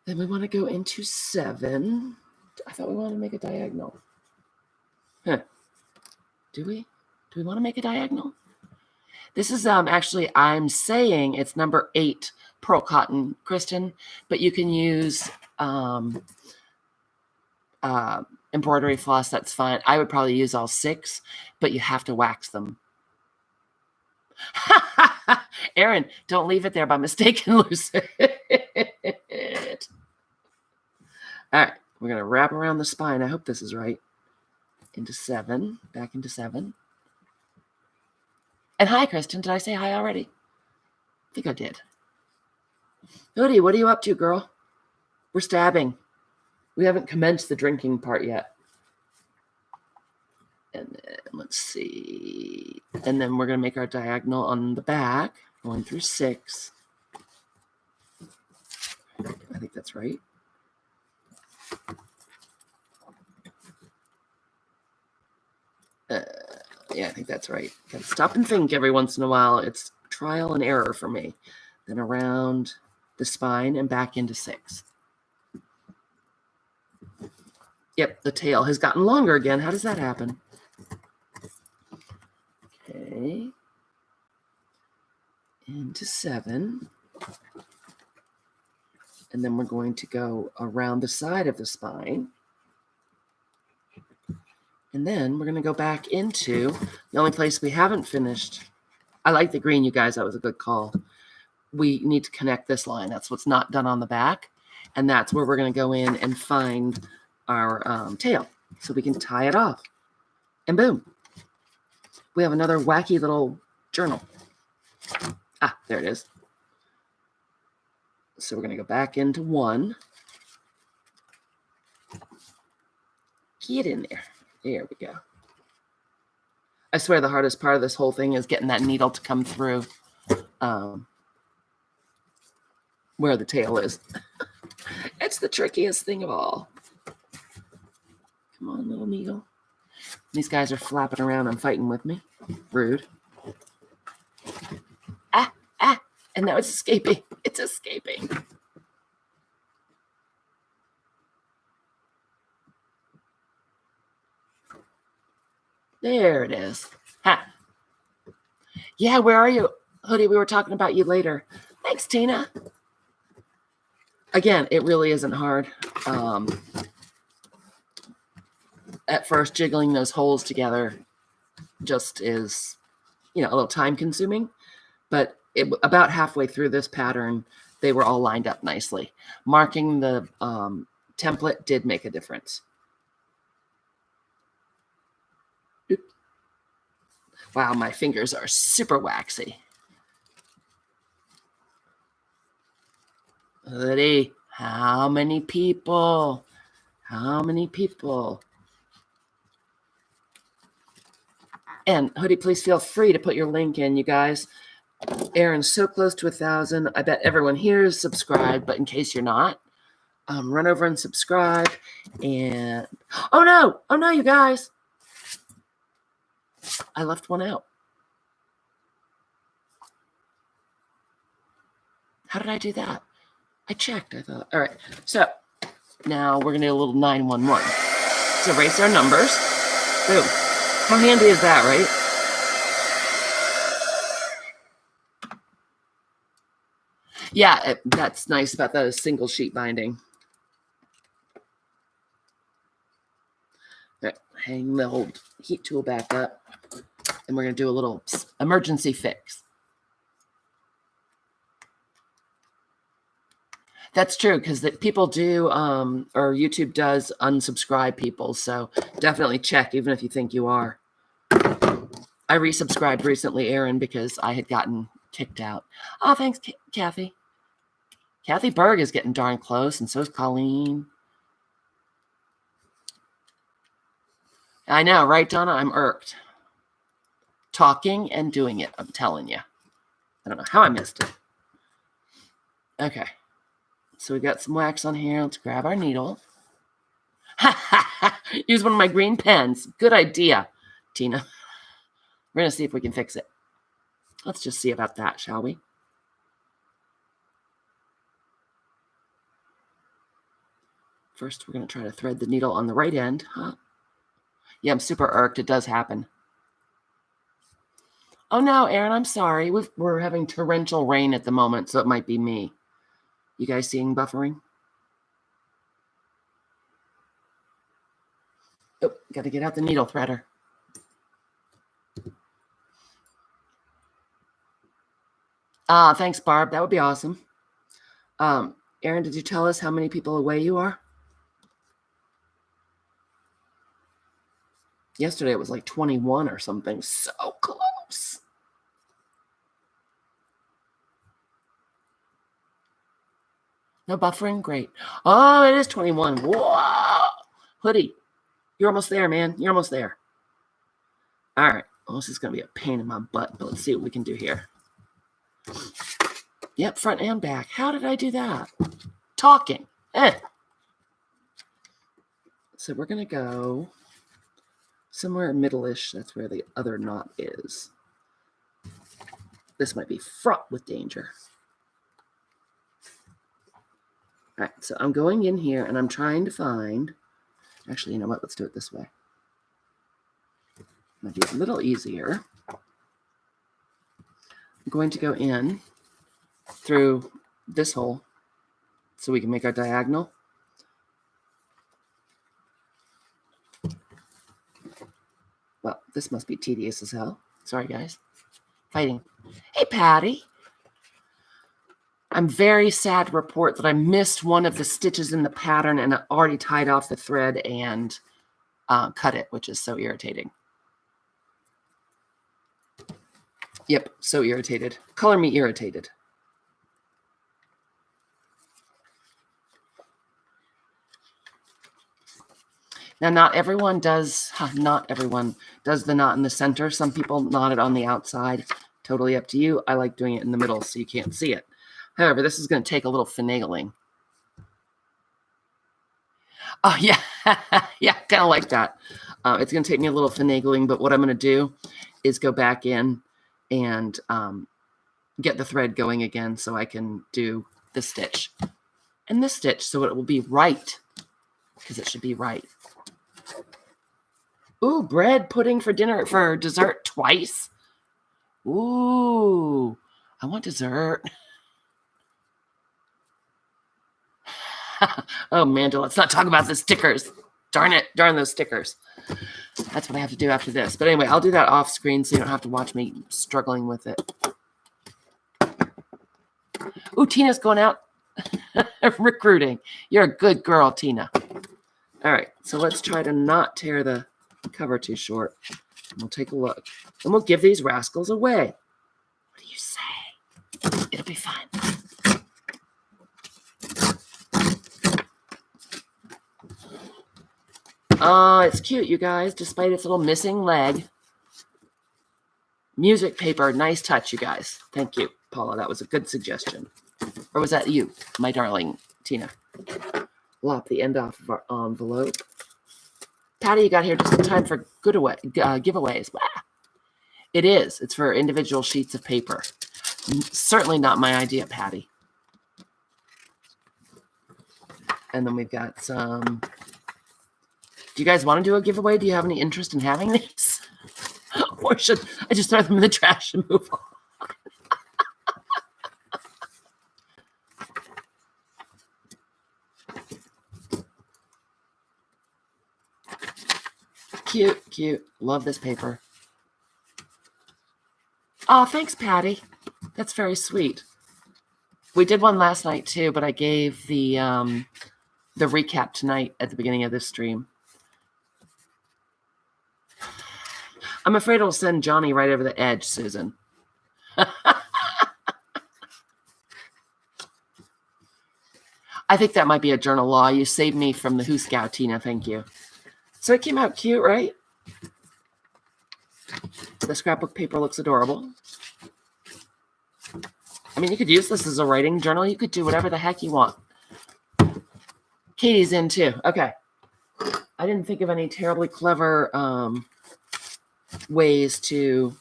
Then we want to go into 7. I thought we wanted to make a diagonal. Huh. Do we? Do we want to make a diagonal? This is actually, I'm saying it's number 8 pearl cotton, Kristen, but you can use embroidery floss. That's fine. I would probably use all 6, but you have to wax them. Erin, don't leave it there by mistake and lose it. All right, we're going to wrap around the spine. I hope this is right. Into 7, back into 7. And hi, Kristen. Did I say hi already? I think I did. Hoodie, what are you up to, girl? We're stabbing. We haven't commenced the drinking part yet. And then, let's see. And then we're going to make our diagonal on the back, going through 6. I think that's right. Yeah, I think that's right. Gotta stop and think every once in a while. It's trial and error for me. Then around the spine and back into 6. Yep, the tail has gotten longer again. How does that happen? Okay. Into 7. And then we're going to go around the side of the spine. And then we're going to go back into the only place we haven't finished. I like the green, you guys. That was a good call. We need to connect this line. That's what's not done on the back. And that's where we're going to go in and find our tail so we can tie it off. And boom. We have another wacky little journal. Ah, there it is. So we're going to go back into 1. Get in there. There we go. I swear the hardest part of this whole thing is getting that needle to come through where the tail is. It's the trickiest thing of all. Come on, little needle. These guys are flapping around and fighting with me. Rude. Ah, and now it's escaping. It's escaping. There it is. Ha. Yeah, where are you? Hoodie, we were talking about you later. Thanks, Tina. Again, it really isn't hard. At first, jiggling those holes together just is, a little time consuming. But about halfway through this pattern, they were all lined up nicely. Marking the template did make a difference. Oops. Wow, my fingers are super waxy. Hoodie, how many people? How many people? And Hoodie, please feel free to put your link in, you guys. Aaron's so close to 1,000. I bet everyone here is subscribed, but in case you're not, run over and subscribe. And oh no, you guys, I left one out. How did I do that? I checked. I thought, all right. So now we're gonna do a little 911. Let's erase our numbers. Boom. How handy is that, right? Yeah, that's nice about the single sheet binding. All right, hang the old heat tool back up, and we're going to do a little emergency fix. That's true, because people do, or YouTube does unsubscribe people, so definitely check, even if you think you are. I resubscribed recently, Aaron, because I had gotten kicked out. Oh, thanks, Kathy. Kathy Berg is getting darn close, and so is Colleen. I know, right, Donna? I'm irked. Talking and doing it, I'm telling you. I don't know how I missed it. Okay. So we got some wax on here. Let's grab our needle. Use one of my green pens. Good idea, Tina. We're going to see if we can fix it. Let's just see about that, shall we? First, we're going to try to thread the needle on the right end. Huh? Yeah, I'm super irked. It does happen. Oh, no, Aaron, I'm sorry. We're having torrential rain at the moment, so it might be me. You guys seeing buffering? Oh, got to get out the needle threader. Thanks, Barb. That would be awesome. Aaron, did you tell us how many people away you are? Yesterday it was like 21 or something. So close. No buffering? Great. Oh, it is 21. Whoa! Hoodie, you're almost there, man. You're almost there. All right. Well, this is going to be a pain in my butt, but let's see what we can do here. Yep, front and back. How did I do that? Talking. So we're going to go somewhere middle-ish. That's where the other knot is. This might be fraught with danger. All right, so I'm going in here, and I'm trying to find... Actually, you know what? Let's do it this way. Might be a little easier. I'm going to go in through this hole so we can make our diagonal. Well, this must be tedious as hell. Sorry, guys. Fighting. Hey, Patty. I'm very sad to report that I missed one of the stitches in the pattern and I already tied off the thread and cut it, which is so irritating. Yep, so irritated. Color me irritated. Now, not everyone does the knot in the center. Some people knot it on the outside. Totally up to you. I like doing it in the middle so you can't see it. However, this is going to take a little finagling. Oh, yeah. Yeah, kind of like that. It's going to take me a little finagling, but what I'm going to do is go back in and get the thread going again so I can do the stitch and this stitch so it will be right, because it should be right. Ooh, bread pudding for dessert twice. Ooh, I want dessert. Oh, Amanda, let's not talk about the stickers. Darn it. Darn those stickers. That's what I have to do after this. But anyway, I'll do that off screen so you don't have to watch me struggling with it. Ooh, Tina's going out recruiting. You're a good girl, Tina. All right, so let's try to not tear the cover too short. We'll take a look. And we'll give these rascals away. What do you say? It'll be fun. Oh, it's cute, you guys, despite its little missing leg. Music paper, nice touch, you guys. Thank you, Paula. That was a good suggestion. Or was that you, my darling Tina? Lop the end off of our envelope. Patty, you got here just in time for giveaways. Wow. It is. It's for individual sheets of paper. Certainly not my idea, Patty. And then we've got some... Do you guys want to do a giveaway? Do you have any interest in having these? Or should I just throw them in the trash and move on? Cute, cute. Love this paper. Oh, thanks, Patty. That's very sweet. We did one last night too, but I gave the recap tonight at the beginning of this stream. I'm afraid it'll send Johnny right over the edge, Susan. I think that might be a journal law. You saved me from the Who Scout, Tina. Thank you. So it came out cute, right? The scrapbook paper looks adorable. I mean, you could use this as a writing journal. You could do whatever the heck you want. Katie's in too. Okay. I didn't think of any terribly clever ways to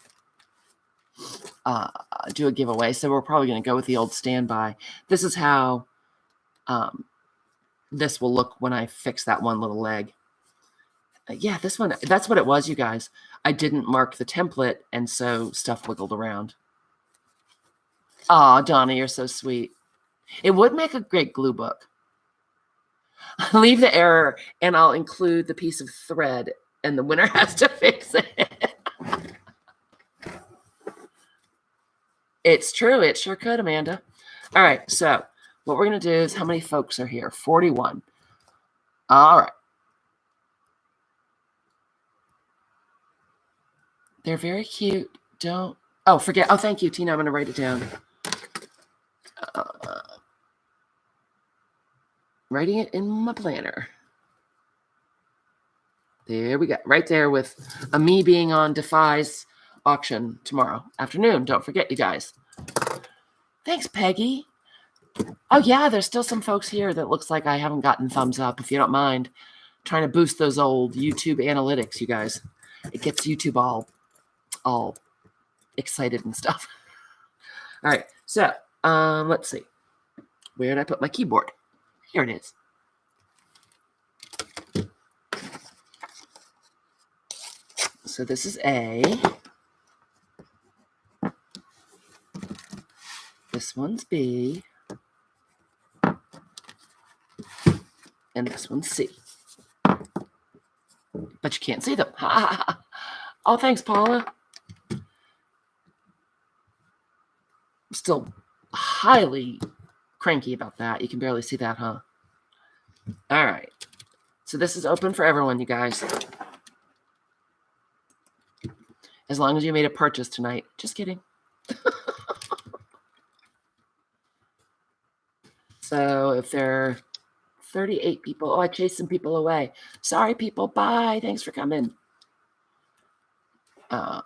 do a giveaway, so we're probably going to go with the old standby. This is how this will look when I fix that one little leg. Yeah, this one, that's what it was, you guys. I didn't mark the template, and so stuff wiggled around. Aw, Donna, you're so sweet. It would make a great glue book. Leave the error, and I'll include the piece of thread, and the winner has to fix it. It's true. It sure could, Amanda. All right, so what we're going to do is, how many folks are here? 41. All right. They're very cute. Don't... Oh, forget. Oh, thank you, Tina. I'm going to write it down. Writing it in my planner. There we go. Right there with a me being on Defy's auction tomorrow afternoon. Don't forget, you guys. Thanks, Peggy. Oh, yeah, there's still some folks here that looks like I haven't gotten thumbs up, if you don't mind. Trying to boost those old YouTube analytics, you guys. It gets YouTube all excited and stuff. All right, so let's see. Where did I put my keyboard? Here it is. So this is A. This one's B. And this one's C. But you can't see them. Oh, thanks, Paula. I'm still highly cranky about that. You can barely see that, huh? All right. So this is open for everyone, you guys. As long as you made a purchase tonight. Just kidding. So if there are 38 people, oh, I chased some people away. Sorry, people. Bye. Thanks for coming. We're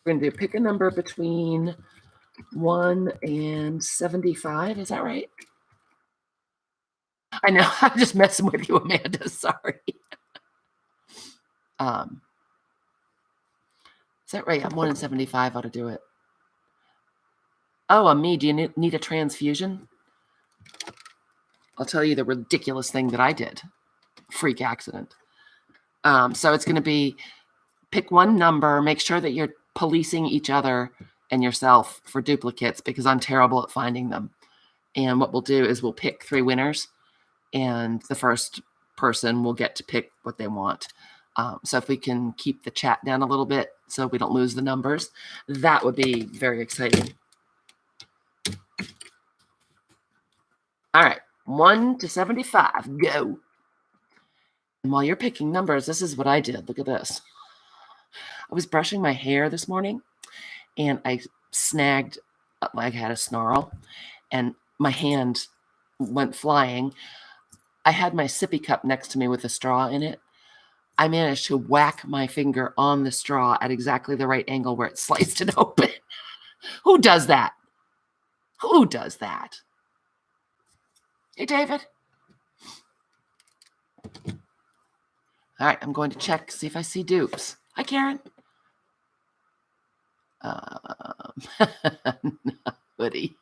going to pick a number between 1 and 75. Is that right? I know. I'm just messing with you, Amanda. Sorry. Is that right? I'm 1 in 75 how to do it. Oh, me. Do you need a transfusion? I'll tell you the ridiculous thing that I did. Freak accident. So it's going to be pick one number, make sure that you're policing each other and yourself for duplicates because I'm terrible at finding them. And what we'll do is we'll pick 3 winners, and the first person will get to pick what they want. So if we can keep the chat down a little bit so we don't lose the numbers, that would be very exciting. All right, 1 to 75, go. And while you're picking numbers, this is what I did. Look at this. I was brushing my hair this morning, and I snagged, like I had a snarl, and my hand went flying. I had my sippy cup next to me with a straw in it. I managed to whack my finger on the straw at exactly the right angle where it sliced it open. Who does that? Who does that? Hey, David. All right, I'm going to check, see if I see dupes. Hi, Karen. Nobody.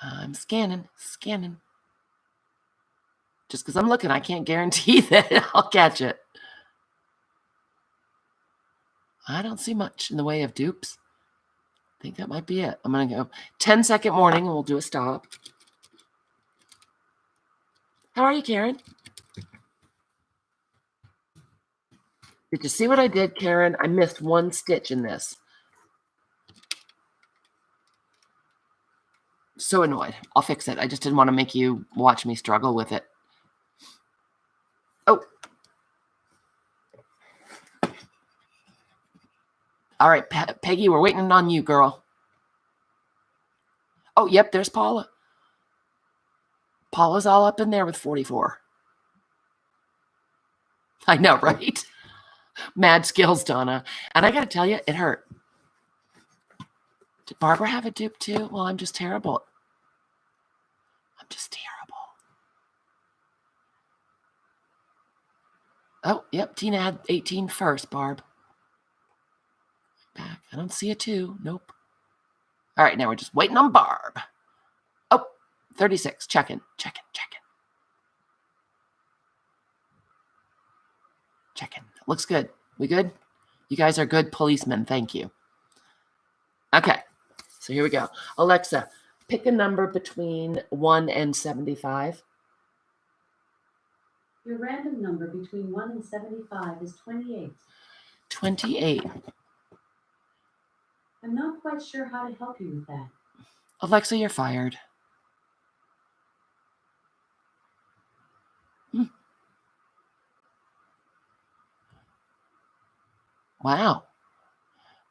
I'm scanning. Just because I'm looking, I can't guarantee that I'll catch it. I don't see much in the way of dupes. I think that might be it. I'm going to go 10-second warning, and we'll do a stop. How are you, Karen? Did you see what I did, Karen? I missed 1 stitch in this. So annoyed. I'll fix it. I just didn't want to make you watch me struggle with it. Oh. All right, Peggy, we're waiting on you, girl. Oh, yep, there's Paula. Paula's all up in there with 44. I know, right? Mad skills, Donna. And I got to tell you, it hurt. Did Barbara have a dupe too? Well, I'm just terrible. Oh, yep, Tina had 18 first, Barb. Back. I don't see a 2. Nope. All right, now we're just waiting on Barb. Oh, 36. Checking. Looks good. We good? You guys are good policemen. Thank you. Okay, so here we go. Alexa, pick a number between 1 and 75. Your random number between 1 and 75 is 28. 28. I'm not quite sure how to help you with that. Alexa, you're fired. Wow.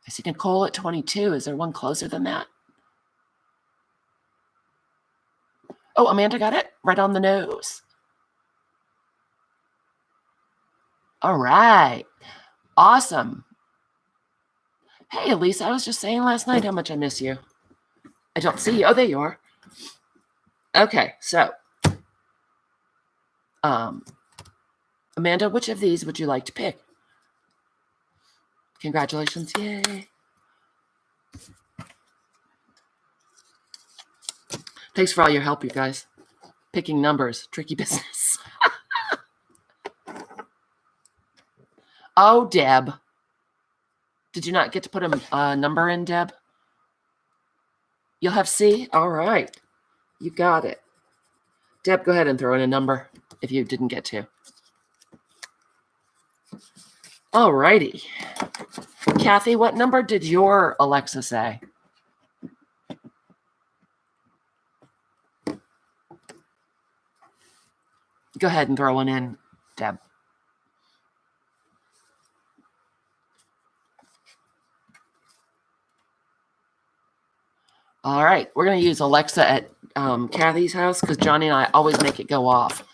I see Nicole at 22. Is there one closer than that? Oh, Amanda got it right on the nose. All right. Awesome. Hey, Elise, I was just saying last night how much I miss you. I don't see you. Oh, there you are. Okay, so Amanda, which of these would you like to pick? Congratulations. Yay. Thanks for all your help, you guys. Picking numbers, tricky business. Oh, Deb. Did you not get to put a number in, Deb? You'll have C? All right. You got it. Deb, go ahead and throw in a number if you didn't get to. All righty. Kathy, what number did your Alexa say? Go ahead and throw one in, Deb. All right, we're going to use Alexa at Kathy's house because Johnny and I always make it go off.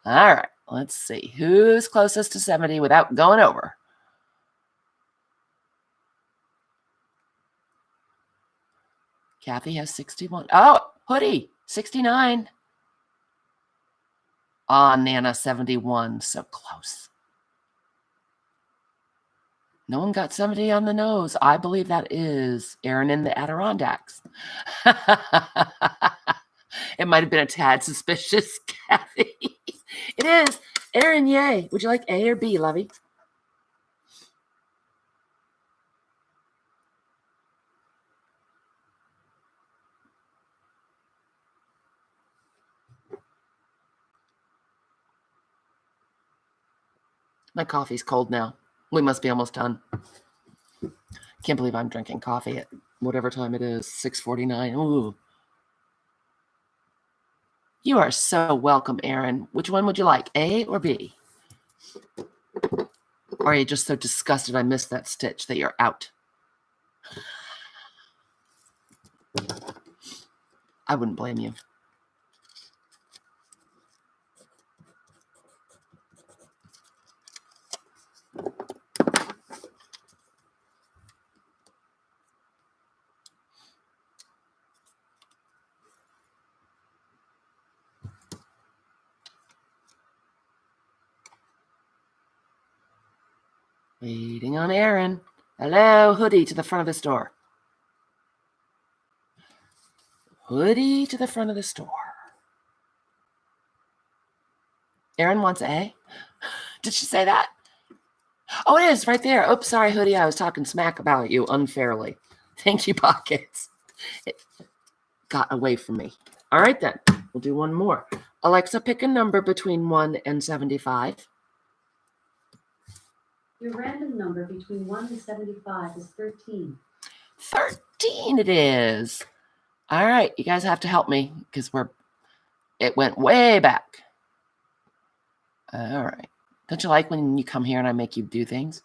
All right, let's see. Who's closest to 70 without going over? Kathy has 61. Oh, Hoodie, 69. Ah, Nana, 71. So close. No one got 70 on the nose. I believe that is Aaron in the Adirondacks. It might have been a tad suspicious, Kathy. It is. Aaron, yay. Would you like A or B, Lovey? My coffee's cold now. We must be almost done. Can't believe I'm drinking coffee at whatever time it is, 6:49. Ooh. You are so welcome, Aaron. Which one would you like, A or B? Or are you just so disgusted I missed that stitch that you're out? I wouldn't blame you. Waiting on Aaron. Hello, Hoodie, to the front of the store. Hoodie to the front of the store. Aaron wants A. Did she say that? Oh, it is right there. Oops, sorry, Hoodie. I was talking smack about you unfairly. Thank you, Pockets. It got away from me. All right, then. We'll do one more. Alexa, pick a number between 1 and 75. Your random number between 1 and 75 is 13. 13 it is. All right, you guys have to help me because it went way back. All right. Don't you like when you come here and I make you do things?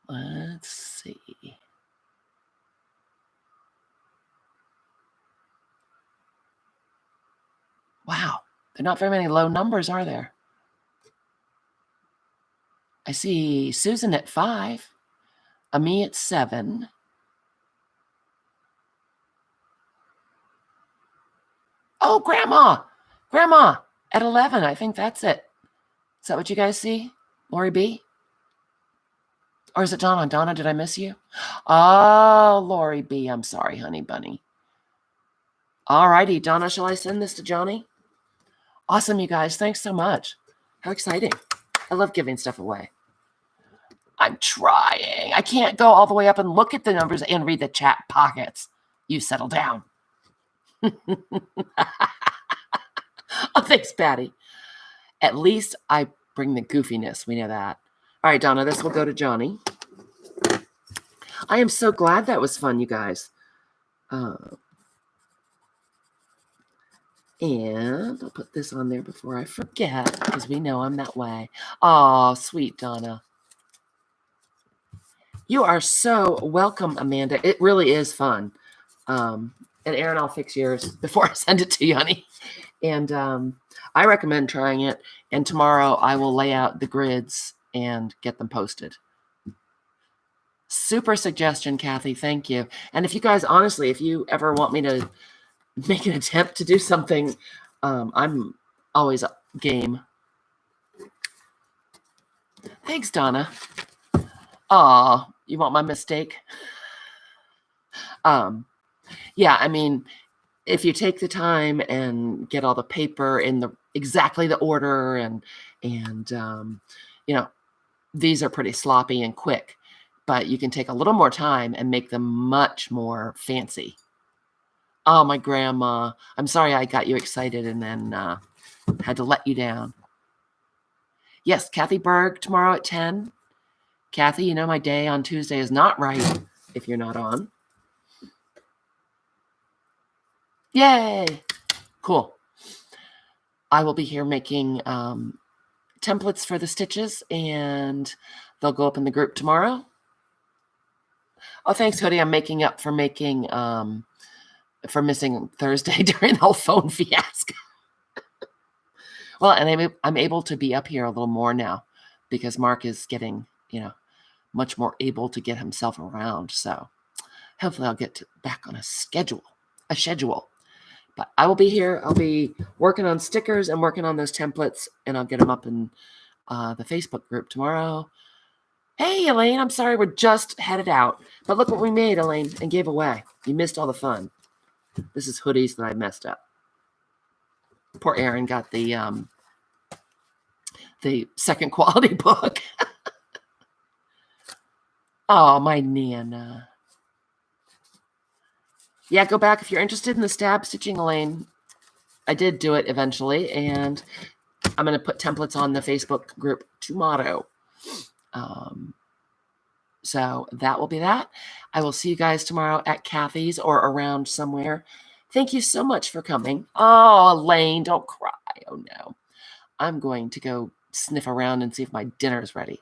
Let's see. Wow. There are not very many low numbers, are there? I see Susan at 5. Ami at 7. Oh, Grandma. Grandma at 11. I think that's it. Is that what you guys see? Lori B? Or is it Donna? Donna, did I miss you? Oh, Lori B. I'm sorry, honey bunny. All righty, Donna, shall I send this to Johnny? Awesome, you guys. Thanks so much. How exciting. I love giving stuff away. I'm trying. I can't go all the way up and look at the numbers and read the chat Pockets. You settle down. Oh, thanks, Patty. At least I bring the goofiness. We know that. All right, Donna, this will go to Johnny. I am so glad that was fun, you guys. And I'll put this on there before I forget, because we know I'm that way. Oh, sweet Donna. You are so welcome, Amanda. It really is fun. And Aaron, I'll fix yours before I send it to you, honey. And I recommend trying it. And tomorrow I will lay out the grids and get them posted. Super suggestion, Kathy. Thank you. And if you guys, honestly, if you ever want me to make an attempt to do something, I'm always game. Thanks, Donna. Aw, you want my mistake? Yeah, I mean, if you take the time and get all the paper in exactly the order and you know, these are pretty sloppy and quick, but you can take a little more time and make them much more fancy. Oh, my grandma. I'm sorry I got you excited and then had to let you down. Yes, Kathy Berg tomorrow at 10. Kathy, you know my day on Tuesday is not right if you're not on. Yay. Cool. I will be here making templates for the stitches, and they'll go up in the group tomorrow. Oh, thanks, Hoodie. I'm making up for missing Thursday during the whole phone fiasco. Well, and I'm able to be up here a little more now because Mark is getting, much more able to get himself around. So hopefully I'll get back on a schedule. But I will be here. I'll be working on stickers and working on those templates, and I'll get them up in the Facebook group tomorrow. Hey, Elaine, I'm sorry we're just headed out. But look what we made, Elaine, and gave away. You missed all the fun. This is hoodies that I messed up. Poor Aaron got the second quality book. Oh, my Nana. Yeah, go back if you're interested in the stab stitching, Elaine. I did do it eventually, and I'm going to put templates on the Facebook group tomorrow. So that will be that. I will see you guys tomorrow at Kathy's or around somewhere. Thank you so much for coming. Oh, Elaine, don't cry. Oh, no. I'm going to go sniff around and see if my dinner is ready.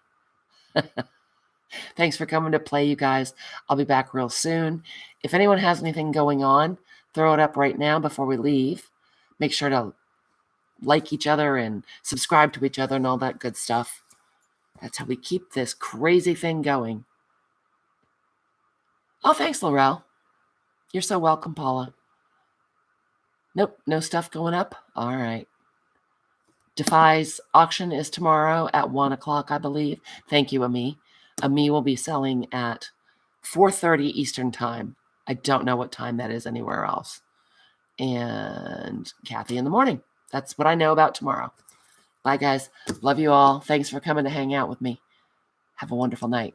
Thanks for coming to play, you guys. I'll be back real soon. If anyone has anything going on, throw it up right now before we leave. Make sure to like each other and subscribe to each other and all that good stuff. That's how we keep this crazy thing going. Oh, thanks, Laurel. You're so welcome, Paula. Nope, no stuff going up? All right. Defy's auction is tomorrow at 1 o'clock, I believe. Thank you, Ami. Ami will be selling at 4:30 Eastern Time. I don't know what time that is anywhere else. And Kathy in the morning. That's what I know about tomorrow. Bye, guys. Love you all. Thanks for coming to hang out with me. Have a wonderful night.